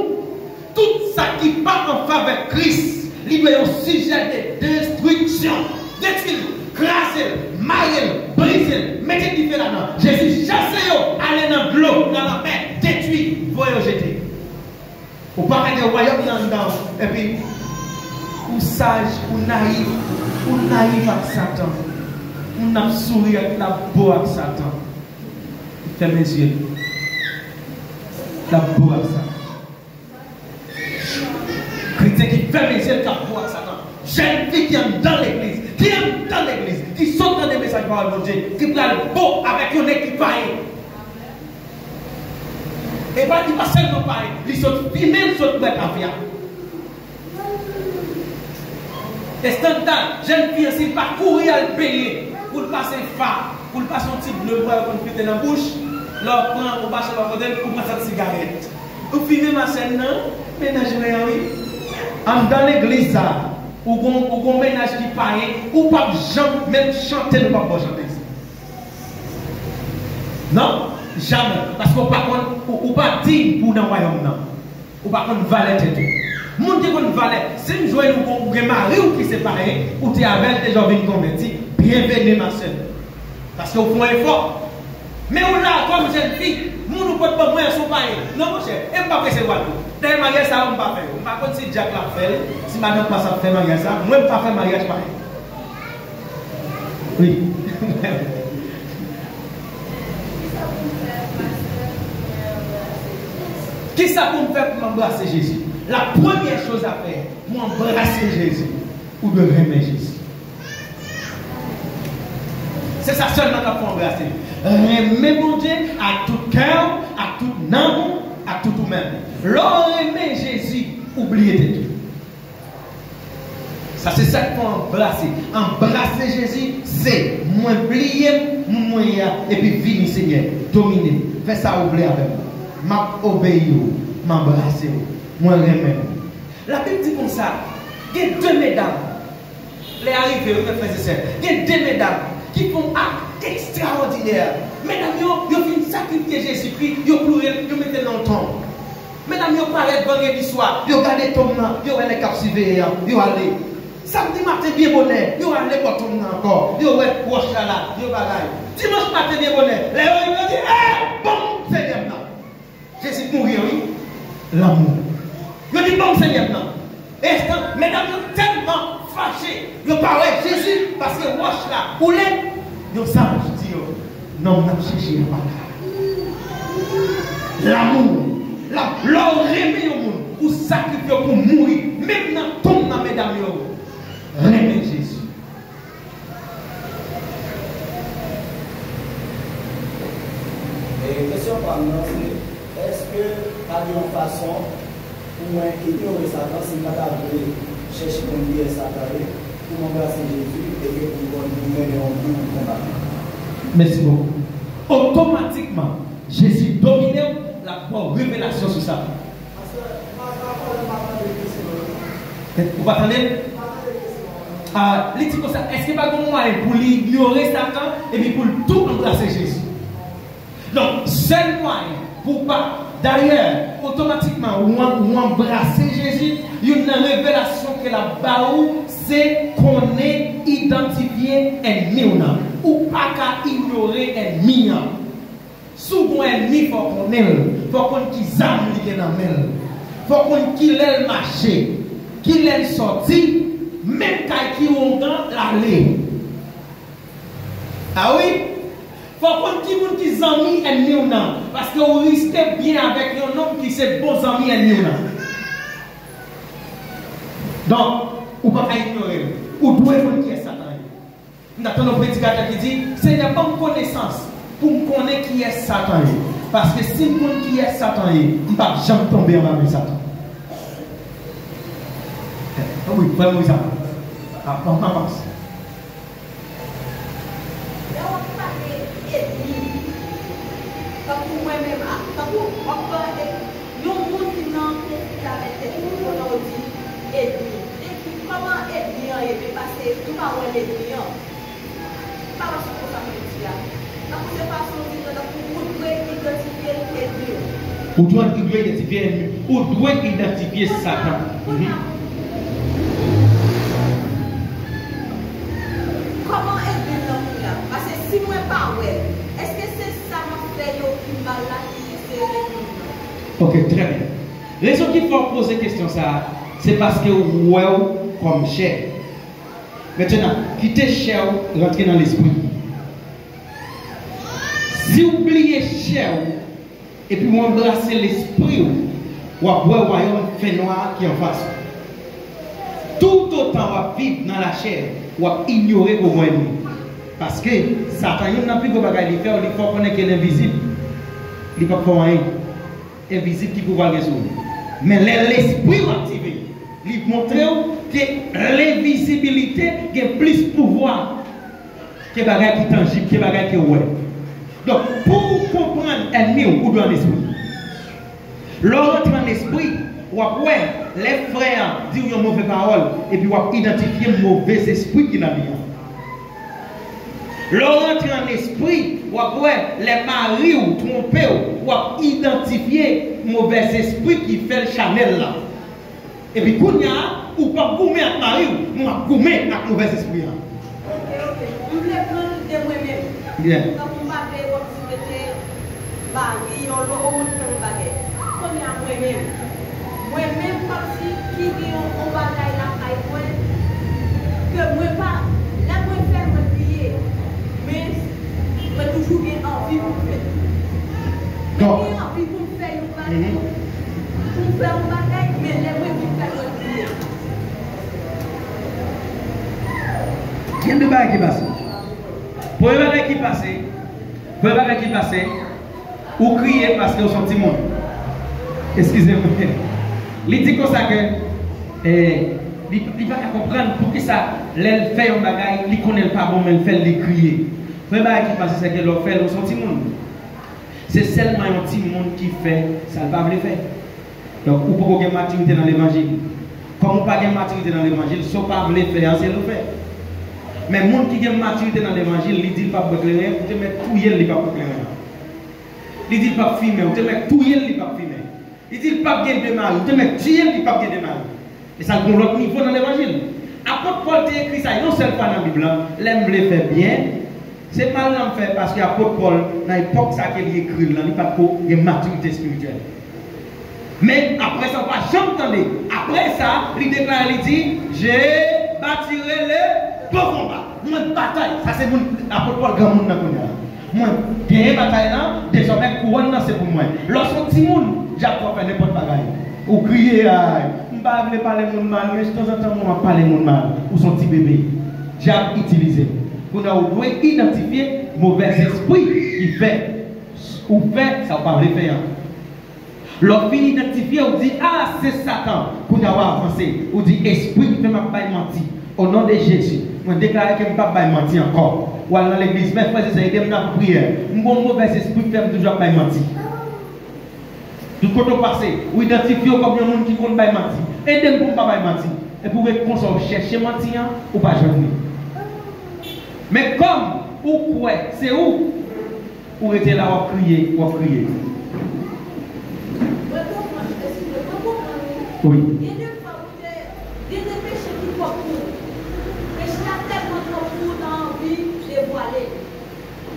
Speaker 1: Tout ça qui va en faveur de Christ. Il est au sujet de destruction. Détruire, craser, marier, briser, mettez du feu là-dedans. Jésus chassez-vous, allez dans l'eau, dans la mer, détruire, voyez jeter. Ou pas qu'il y ait un royaume là-dedans. Et puis, ou sage, ou naïf avec Satan. On a souri avec la beau avec Satan. Fermez les yeux. La beau avec Satan. Chrétien qui ferme les yeux, la beau avec Satan. Jeune fille qui est dans l'église, qui saute dans des messages par le Dieu, qui parle beau avec une équipe. Et pas dit pas seulement pareil, ils sont même saute avec la vie. Et standard, jeune fille, s'il pas courir à le payer pour le passer phare, pour le passer un petit bleu pour le péter dans la bouche, leur prend au marché par côté pour passer une cigarette. Vous filmez ma scène, non? Ménage, oui. Dans l'église, ou un ménage qui paye, ou pas même chanter, ou pas chanter. Non? Jamais. Parce qu'on ne pas dire pour dans le royaume, non. Ou pas qu'on valait tout. Monter comme valet, si nous jouons un mari ou qui séparé, ou tu es avec des gens qui convertis, bienvenue ma soeur. Parce qu'on fait un effort. Mais on a comme jeune fille, nous ne pouvons pas moins son pari. Non, mon cher, et pas faire ça. Dans le mariage, ça, on ne va pas faire. On ne va pas si Jack l'a fait, si madame passe à faire mariage, ça, moi, je ne vais pas faire mariage pareil. Oui. Qui ça pour me faire pour m'embrasser Jésus? La première chose à faire, m'embrasser Jésus. ou de aimer Jésus. C'est ça seulement qu'il faut embrasser. Aimer mon Dieu à tout cœur, à toute âme, à tout même. L'on aimer Jésus, oubliez tout. Ça c'est ça qu'il faut embrasser. Embrasser Jésus, c'est moi oublier, moi et puis venir Seigneur, dominer. Fais ça oublier avec moi. M'obéir, m'embrasser, moi aimer. La Bible dit comme ça, il y a deux mesdames. Les arrivées, vous frères et sœurs, il y a deux mesdames qui font un acte extraordinaire. Mesdames, ils viennent sacrifier Jésus-Christ, ils pleurent, ils mettent dans le temps. Mesdames, ils paraissent vendredi soir, ils regardent les tombes, ils regardent les captivés, ils allent. Samedi matin, bien bonnet, ils allent pour tomber encore, ils regardent proche là, ils bagaille. Dimanche matin, bien bonnet, les gens ils disent, eh, bon, Seigneur, Jésus mourir, oui. L'amour. Ils disent, bon, Seigneur, et mesdames, ils sont tellement fâchés, ils parlent Jésus, parce que roche là, où les, ils savent, je dis, non, on a cherché le bagage. L'amour. L'on remet au monde pour sacrifier, pour mourir. Même dans ton nom, mesdames, remet Jésus.
Speaker 2: Et question par nous, c'est est-ce que, par une façon, pour ignorer Satan, si pas d'abord chercher mon Dieu Satan, pour embrasser Jésus et que pour nous mener en bout pour combattre?
Speaker 1: Merci beaucoup. Automatiquement, Jésus domine la révélation sur ça. Vous attendez? Est-ce qu'il n'y a pas de moyen pour ignorer Satan et puis pour tout embrasser Jésus? Donc, seul moyen pour pas, d'ailleurs, automatiquement, ou embrasser Jésus, il y a une révélation que la baou, c'est qu'on est identifié ennemi ou pas qu'à ignorer ennemi. Souvent ennemi, il faut qu'on ait, il faut qu'on ait âme qui est dans le il faut qu'on qu'il ait marché, qu'il ait sorti, même quand il est dans l'allée. Ah oui? Il faut qu'on ait des amis ennemis, parce que vous risquez bien avec un homme qui c'est bons amis ennemis. Donc, vous ne pouvez pas ignorer, vous devez voir qui est Satan. Nous avons un prédicateur qui dit, Seigneur, pas une connaissance. Pour me connaître qui est Satan. Parce que si je connais qui est Satan, je ne vais pas jamais tomber en main de Satan. Oui, vraiment ça. Ah, on avance. Ou doit identifier ennemi, ou doit identifier Satan.
Speaker 3: Comment est-ce que là? Parce que si moi pas ouais, est-ce que c'est ça qui fait qui va là qui c'est
Speaker 1: ok, très bien. Raison qu'il faut poser question ça, c'est parce que ouais comme chair. Maintenant, quitter chair, rentrer dans l'esprit. Si vous oubliez chair, et puis vous embrassez l'esprit, ou à voir le royaume fait noir qui est en face. Tout autant vous vivre dans la chair, ou à ignorer vos ennemis. Parce que Satan n'a plus de bagaille à faire, il faut connaître qu'il est invisible. Il ne peut pas faire rien. Invisible qui peut pas résoudre. Mais l'esprit va activer. Il montre que l'invisibilité a plus de pouvoir que les bagailles qui tangibles, que les bagailles qui ouais. Donc, pour comprendre l'ennemi, ou dans l'esprit, l'autre dans l'esprit, les frères disent une mauvaise parole, et puis on identifier le mauvais esprit qui est dans lui. L'autre dans l'esprit, les maris ou trompés, ou identifier le mauvais esprit qui fait le Chanel là. Et puis, quand il y a, ou pas goumer avec mari, ou pas goumer avec le mauvais esprit.
Speaker 3: Ok. On voulait prendre de moi-même.
Speaker 1: Bien.
Speaker 3: Moi-même, comme si qui dit on va aller la caille, que moi pas, là moi faire moi prier, mais moi toujours bien envie pour faire. Mais bien envie pour faire une bagaille, pour faire une bagaille, mais là moi pour faire moi prier.
Speaker 1: deux bagages qui passent. Premier bagage qui passe, ou crier parce que vous sentez monde. Excusez-moi. Il dit comme ça que il va comprendre pour que ça, l'elle fait un bagage, il connaît pas bon, mais il fait les crier. Le premier bagage qui passe, c'est que l'on fait le sentiment monde. C'est seulement un petit monde qui fait, ça ne va pas le faire. Donc, vous pouvez avoir maturité dans l'évangile. Comme vous n'avez pas de maturité dans l'évangile, ce pas le faire, c'est le faire. Mais les gens qui ont maturité dans l'évangile, ils disent pas pour éclairer, vous te mettez tout yel, ils pas pour éclairer. Ils disent pas filmer, vous te mettez tout yel, ils pas filmer. Ils disent pas gagner de mal, vous te mettez tout yel, ils pas gagner de mal. Et ça c'est l'autre niveau dans l'évangile. Apôtre Paul t'a écrit ça, non seulement dans la Bible, l'aime le fait bien. C'est mal l'en fait parce que l'apôtre Paul, dans l'époque ça qu'il écrit, il n'a pas de maturité spirituelle. Mais après ça, on va jamais entendre. Après ça, il déclare, il dit, j'ai bâtiré le beau combat. Moi, bataille. Ça, c'est l'apôtre Paul, grand monde dans le monde. Moi, gagner bataille là, désormais, couronne c'est pour moi. Lorsqu'on dit monde, j'ai pas fait n'importe quoi. Ou crier, je ne vais pas parler de monde mal, mais de temps en temps, on va parler de monde mal. Ou son petit bébé. J'ai utilisé. Vous devez identifier mauvais esprit qui fait. Ou fait, ça ne va pas le faire. Lorsqu'on identifie, on dit, ah, c'est Satan pour avoir avancé. On dit, esprit qui fait ma baille menti. Au nom de Jésus, je déclare que je ne vais pas menti encore. Ou dans l'église, mes frères et sœurs, aidez-moi dans la prière. Mon mauvais esprit fait toujours pas menti. Du côté passé, ou identifiez comme un monde qui compte pas menti. Aidez-moi pour ne pas menti. Et pour qu'on chercher menti ou pas jamais. Mais comme, ou quoi, c'est où? Ou était là, ou crier, ou crier. Oui.
Speaker 3: Il y a des fois où il y a des péchés qui font pour. Péché a tellement trop pour dans la vie dévoilée.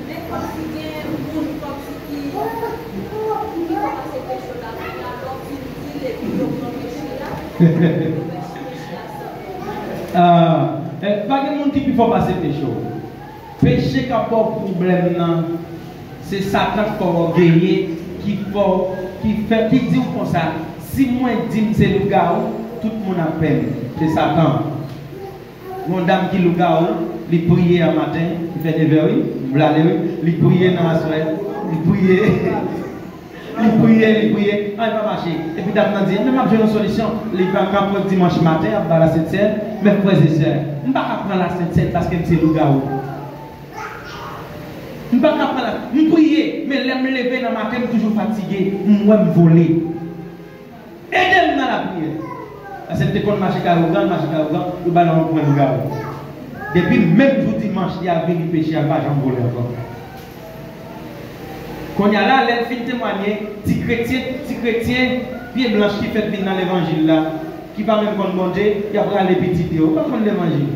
Speaker 3: Mais comme si il y a un monde comme si qui commence ces péchés-là, alors qu'il dit les plus grands péchés là.
Speaker 1: Pas de monde qui peut passer péché. Péché qui a pas de problème, c'est Satan qui faut gagner, qui dit comme ça. Si moi je dis que c'est le gars, tout le monde a peine. C'est Satan. Mon dame qui est le gars, il prie un matin, il fait des verres, il prie dans la soirée, il prie, il va marcher. Et puis dame dit, même j'ai une solution, il va prendre dimanche matin, il va la Sainte-Seine, mes frères et sœurs, je ne vais pas prendre la Sainte-Seine parce que c'est le gars. Je ne vais pas prendre la Sainte-Seine, je prie, mais je me lever dans la matin, je suis toujours fatigué, je me voler. Aidez-moi dans la prière. C'est le qu'on marche à Ougan, le ballon pour le gars. Depuis même jour dimanche, il y a venu péché à pas j'en voler encore. Quand il y a là, elle fait témoigner, petit chrétien, pied blanche qui fait venir dans l'évangile là, qui va même contre mon Dieu, il y a pas les petits théos, pas contre l'évangile.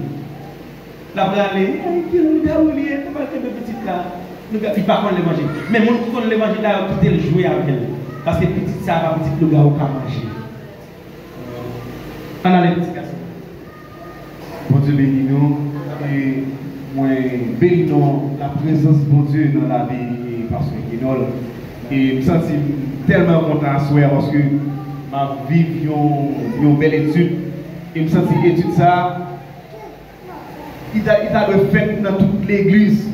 Speaker 1: La bralé, le gars où il est, pas de petite là. Le gars, il pas contre l'évangile. Mais mon qui contre l'évangile là, il a quitté le jouer avec elle. Parce que petit ça va petit le gars au cas manger. On a les petits garçons.
Speaker 5: Bon Dieu bénis nous et moi bénis nous la présence de bon Dieu dans la vie parce que Guinol et je me sens tellement content à soir parce que ma vie une belle étude et je me sens étude ça il a le fait dans toute l'église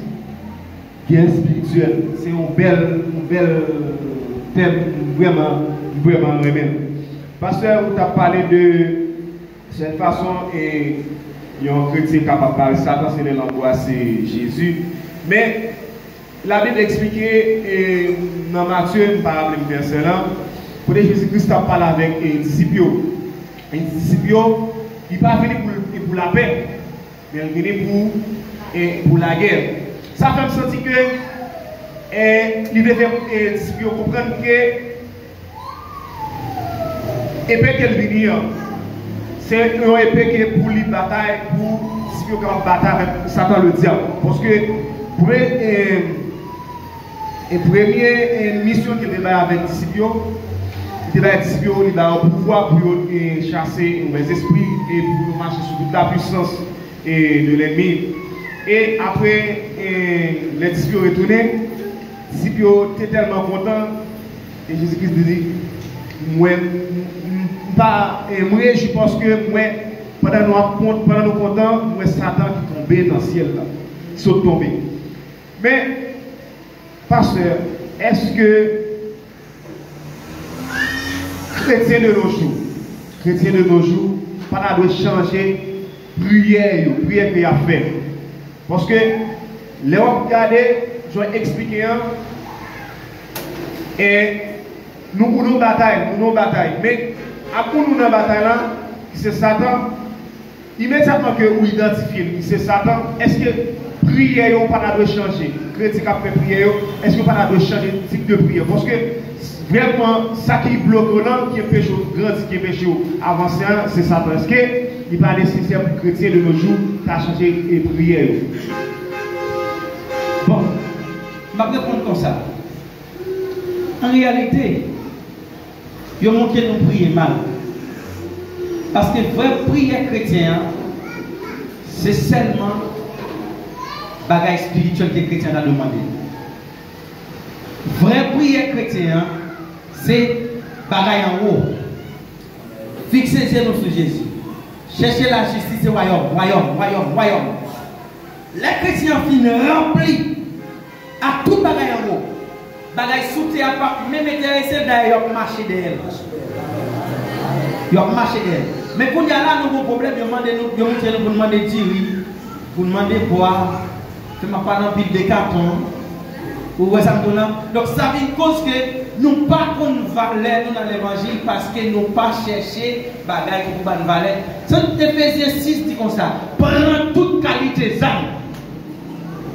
Speaker 5: qui est spirituelle. C'est un bel thème vraiment remet. Pasteur, vous avez parlé de cette façon et un chrétien capable de parler Satan, c'est l'angoisse, c'est Jésus. Mais la Bible explique dans Matthieu, par exemple, le verset là, pour Jésus-Christ a parlé avec un disciple. Un disciple, il n'est pas venu pour la paix, mais il est venu pour la guerre. Ça fait me sentir que il veut faire les disciples comprendre que l'épée qu'elle vient, c'est une épée qui est pour lui bataille, pour disciples qui ont bataille avec Satan le diable. Parce que première mission qu'il devait avec les disciples, il devait avoir un pouvoir pour chasser les esprits et pour marcher sur toute la puissance de l'ennemi. Et après, les disciples retournés, les disciples étaient tellement contents, et Jésus-Christ dit, moi, je pense que moi, pendant nos contents, moi, Satan qui tombe. B dans le ciel là, sont tombés. Mais, pasteur, est-ce que chrétiens de nos jours, pas de changer prière qu'il a fait. Parce que, les regardez, je vais expliquer et nous avons une bataille. Mais après nous avons une bataille là, c'est Satan. Immédiatement que vous identifiez, c'est Satan. Est-ce que prière ou pas de changer? Chrétien qui a fait prière, est-ce que pas de changer de type de prière? Parce que vraiment, ça qui bloque là, qui empêche grand, qui empêche avancer, c'est Satan. Est-ce qu'il n'est pas nécessaire pour les chrétiens de nos jours de changer de prière?
Speaker 1: Bon, je vais répondre comme ça. En réalité, il montre que nous prions mal. Parce que vraie prière chrétienne, c'est seulement bagaille spirituel que les chrétiens ont demandé. Vraie prière chrétienne, c'est bagaille en haut. Fixez-vous sur Jésus. Cherchez la justice et royaume. Les chrétiens finissent remplis à tout bagaille en haut. Bagaille sous terre, même intéressé d'ailleurs, marcher d'elle. Ils ont marché d'elle. Mais quand il y a là, nous avons un problème, ils nous demandent de dire, pour demander boire, je ne m'en pas dans pile de carton. Donc ça veut dire que nous ne pas qu'on valeur dans l'évangile parce que nous pas cherché bagaille pour pas de valeur. C'est Éphésiens 6 dit comme ça. Prends toute qualité d'âme.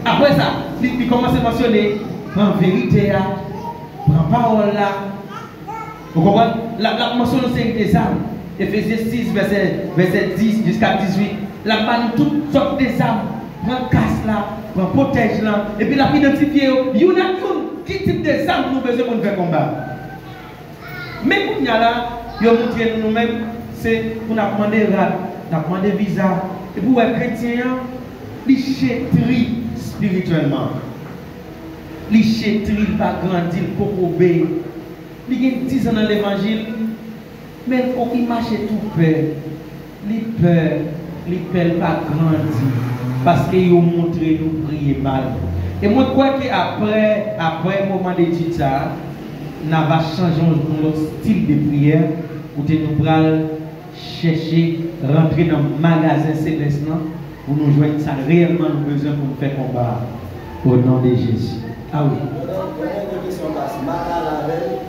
Speaker 1: Après ça, il commence à mentionner prends vérité, prends parole là. Vous comprenez? La mention c'est des âmes. Éphésiens 6, verset 10 jusqu'à 18. La manne toutes sortes des âmes. Prends casse là, prends protège là. Et puis la identifier. Qui type des âmes nous besoin pour nous faire combat? Mais pour nous là, nous montrons nous-mêmes, c'est pour nous demander rad, nous demander visa. Et pour les chrétiens, ils chétris spirituellement. Ils chétris, pas grandir, pour obéir. Ils disent dans l'évangile, mais il faut qu'il marche tout peur. Les peur pas grandir. Parce qu'ils ont montré nous prier mal. Et moi, je crois qu'après le moment d'étude, ça, nous va changer notre style de prière pour nous chercher, rentrer dans le magasin céleste pour nous joindre ça réellement nous besoin pour nous faire combat. Au nom de Jésus. Ah oui.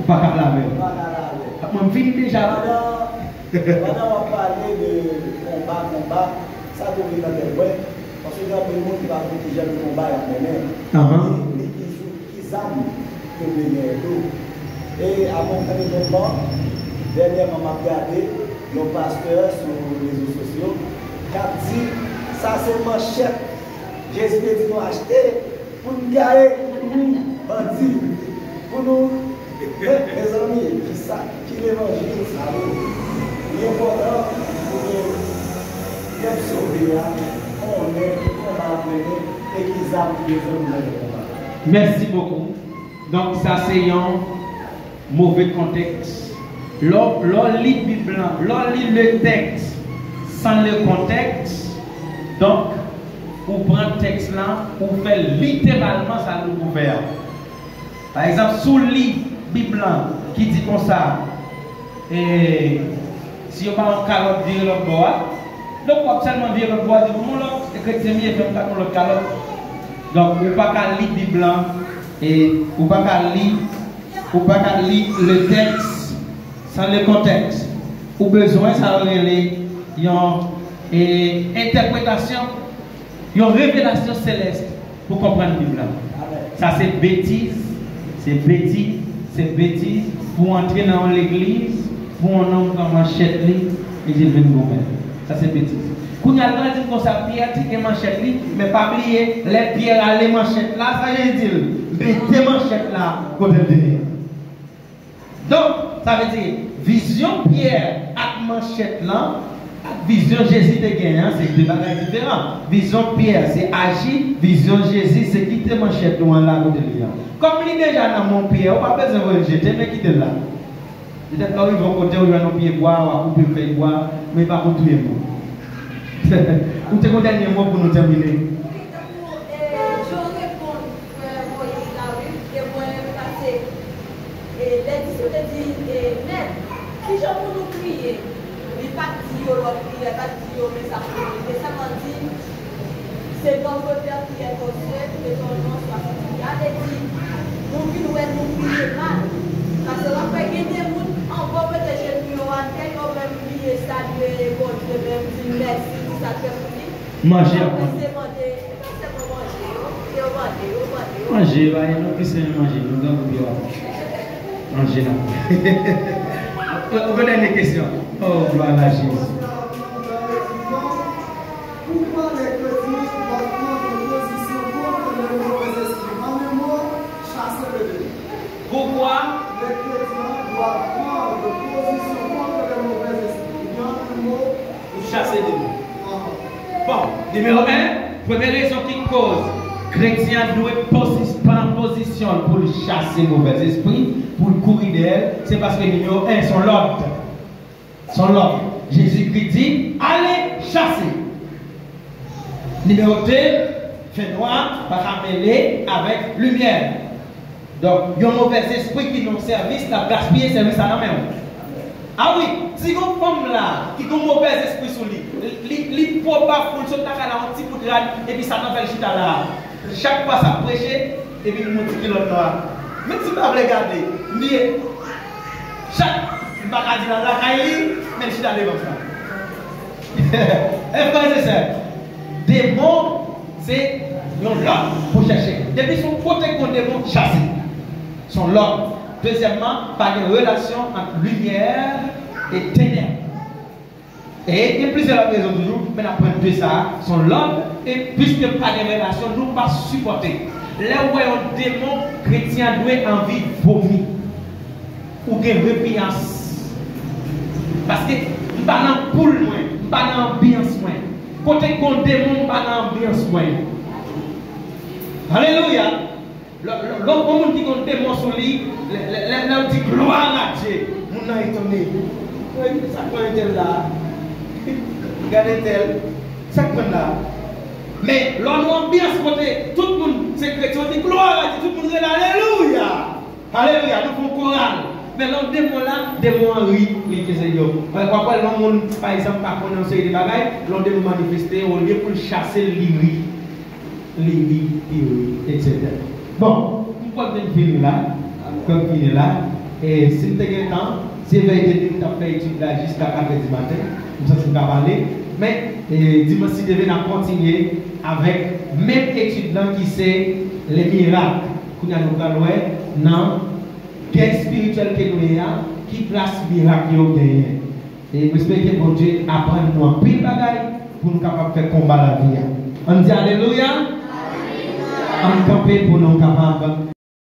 Speaker 1: Pas qu'à laver. Je finis déjà.
Speaker 2: Pendant on parlait de combat, ça devrait être parce que il y a des gens qui vont protéger le combat en même ils arment que le et à mon événement, dernièrement, m'a regardé nos pasteurs sur les réseaux sociaux qui a dit ça c'est manchette. Jésus dit nous acheter pour nous garer bandit pour nous mes amis qui l'évangile ça il est important pour nous sauver.
Speaker 1: Merci beaucoup. Donc, ça, c'est un mauvais contexte. L'on lit Bible, l'on lit le texte sans le contexte. Donc, on prend le texte là, on fait littéralement ça nous ouvert. Par exemple, sous le livre Bible qui dit comme ça, et si on va en carotte dire l'autre bois. Donc, on va seulement dire le bois de l'autre, et que c'est mieux faire comme le calotte. Donc, on ne peut pas lire la Bible et on ne peut pas lire le texte sans le contexte. Au besoin, ça aurait une interprétation, une révélation céleste pour comprendre la Bible. Ça, c'est bêtise, pour entrer dans l'église, pour un homme comme machette, et il vient nous mettre. Ça c'est bêtise. Quand il y a dit comme ça, pierre, tique manchette, mais pas oublier les pierres à les manchettes là, ça veut dire, mettez manchette là, côté de. Donc, ça veut dire, vision pierre à manchette là, vision Jésus de gagner, c'est deux bagages différents. Vision pierre, c'est agir, vision Jésus, c'est quitter manchette loin là, côté de. Comme il est déjà dans mon pierre, on n'a pas besoin de jeter, mais quitter là. Peut-être qu'ils vont côté où ils vont pied boire, ou couper le bois, mais pas pour tout le monde. Ou t'es un dernier mot pour nous terminer?
Speaker 3: Je réponds, Moïse, là, oui, et moi, parce que les disciples disent, mais, qui j'en pour nous prier? Il n'est pas dit, l'autre prière, pas dit, mais ça mais ça m'a dit, c'est notre Père qui est aux cieux, que ton nom soit sanctifié. Elle dit, nous qui nous prions mal, parce que on fait gagner des gens, on va mettre les genoux en tête, on va même prier, saluer, bon Dieu, même dire merci, tout ça fait pour lui.
Speaker 1: Manger. Manger, non, qui c'est manger, nous avons bien. Manger là. On va donner des questions. Oh, gloire à Jésus.
Speaker 4: Pourquoi les chrétiens doivent prendre position contre les mauvais esprits? En un mot, chasser le démon.
Speaker 1: Pourquoi
Speaker 4: Les chrétiens doivent prendre position contre les mauvais esprits. En un mot,
Speaker 1: chasser des mots? Bon, numéro 1, première raison qui cause, chrétien doit prendre position pour chasser mauvais esprits, pour courir d'elle, c'est parce que numéro 1, son l'ordre. Son l'ordre. Jésus-Christ dit, allez chasser. Numéro 2, fait noir, par mêler avec lumière. Donc, il y a un mauvais esprit qui nous service, la gaspiller service à la main. Ah oui, si une femme là, qui a un mauvais esprit sur lui, il ne peut pas pour le à un petit bout de grade, et puis ça n'a pas le chita là. Chaque fois ça prêche, et puis il monte qui l'autre noir. Mais si vous regardez, chaque bagage dans la caille, mais le chita là comme ça. Et frère et sœurs, démon, c'est l'ordre pour chercher. Depuis son côté qu'on démon chasser. Son l'ordre. Deuxièmement, par une relation entre lumière et ténèbres. Et il y a plusieurs raisons toujours, mais après tout ça, son l'ordre, et puisque par une relation, nous ne pas supporter. Là où un démon chrétien doit envie de vomir, ou de répiance. Parce que nous pas dans poule, nous pas dans ambiance. Côté qu'on démon, pas dans ambiance. Alléluia. L'homme qui compte démon sur lui, l'homme dit gloire à Dieu. Mon nom est étonné. Ça prend un tel là. Regardez tel. Ça prend là. Mais l'homme ambiance côté, tout le monde, c'est chrétien, dit gloire à Dieu. Tout le monde dit alléluia. Alléluia. Nous faisons chorale. Mais l'homme démon là, démon rit. Oui, que c'est yo. Pourquoi l'homme, par exemple, pas prononcer des bagailles, l'homme démon manifester, au lieu pour chasser l'iri, etc. Bon, pourquoi vous finir là, comme finir là, et si vous avez temps, si vous avez fait étude là jusqu'à 4h du matin, comme ça c'est pas parler, mais dimanche si vous devez continuer avec même étude là qui c'est les miracles qu'on a dans guerre spirituelle que nous avons, qui place miracle au gagné. Et j'espère que mon Dieu apprend nous un pile bagaille pour nous capables de faire combat la vie. On dit alléluia. On campe pour nous capables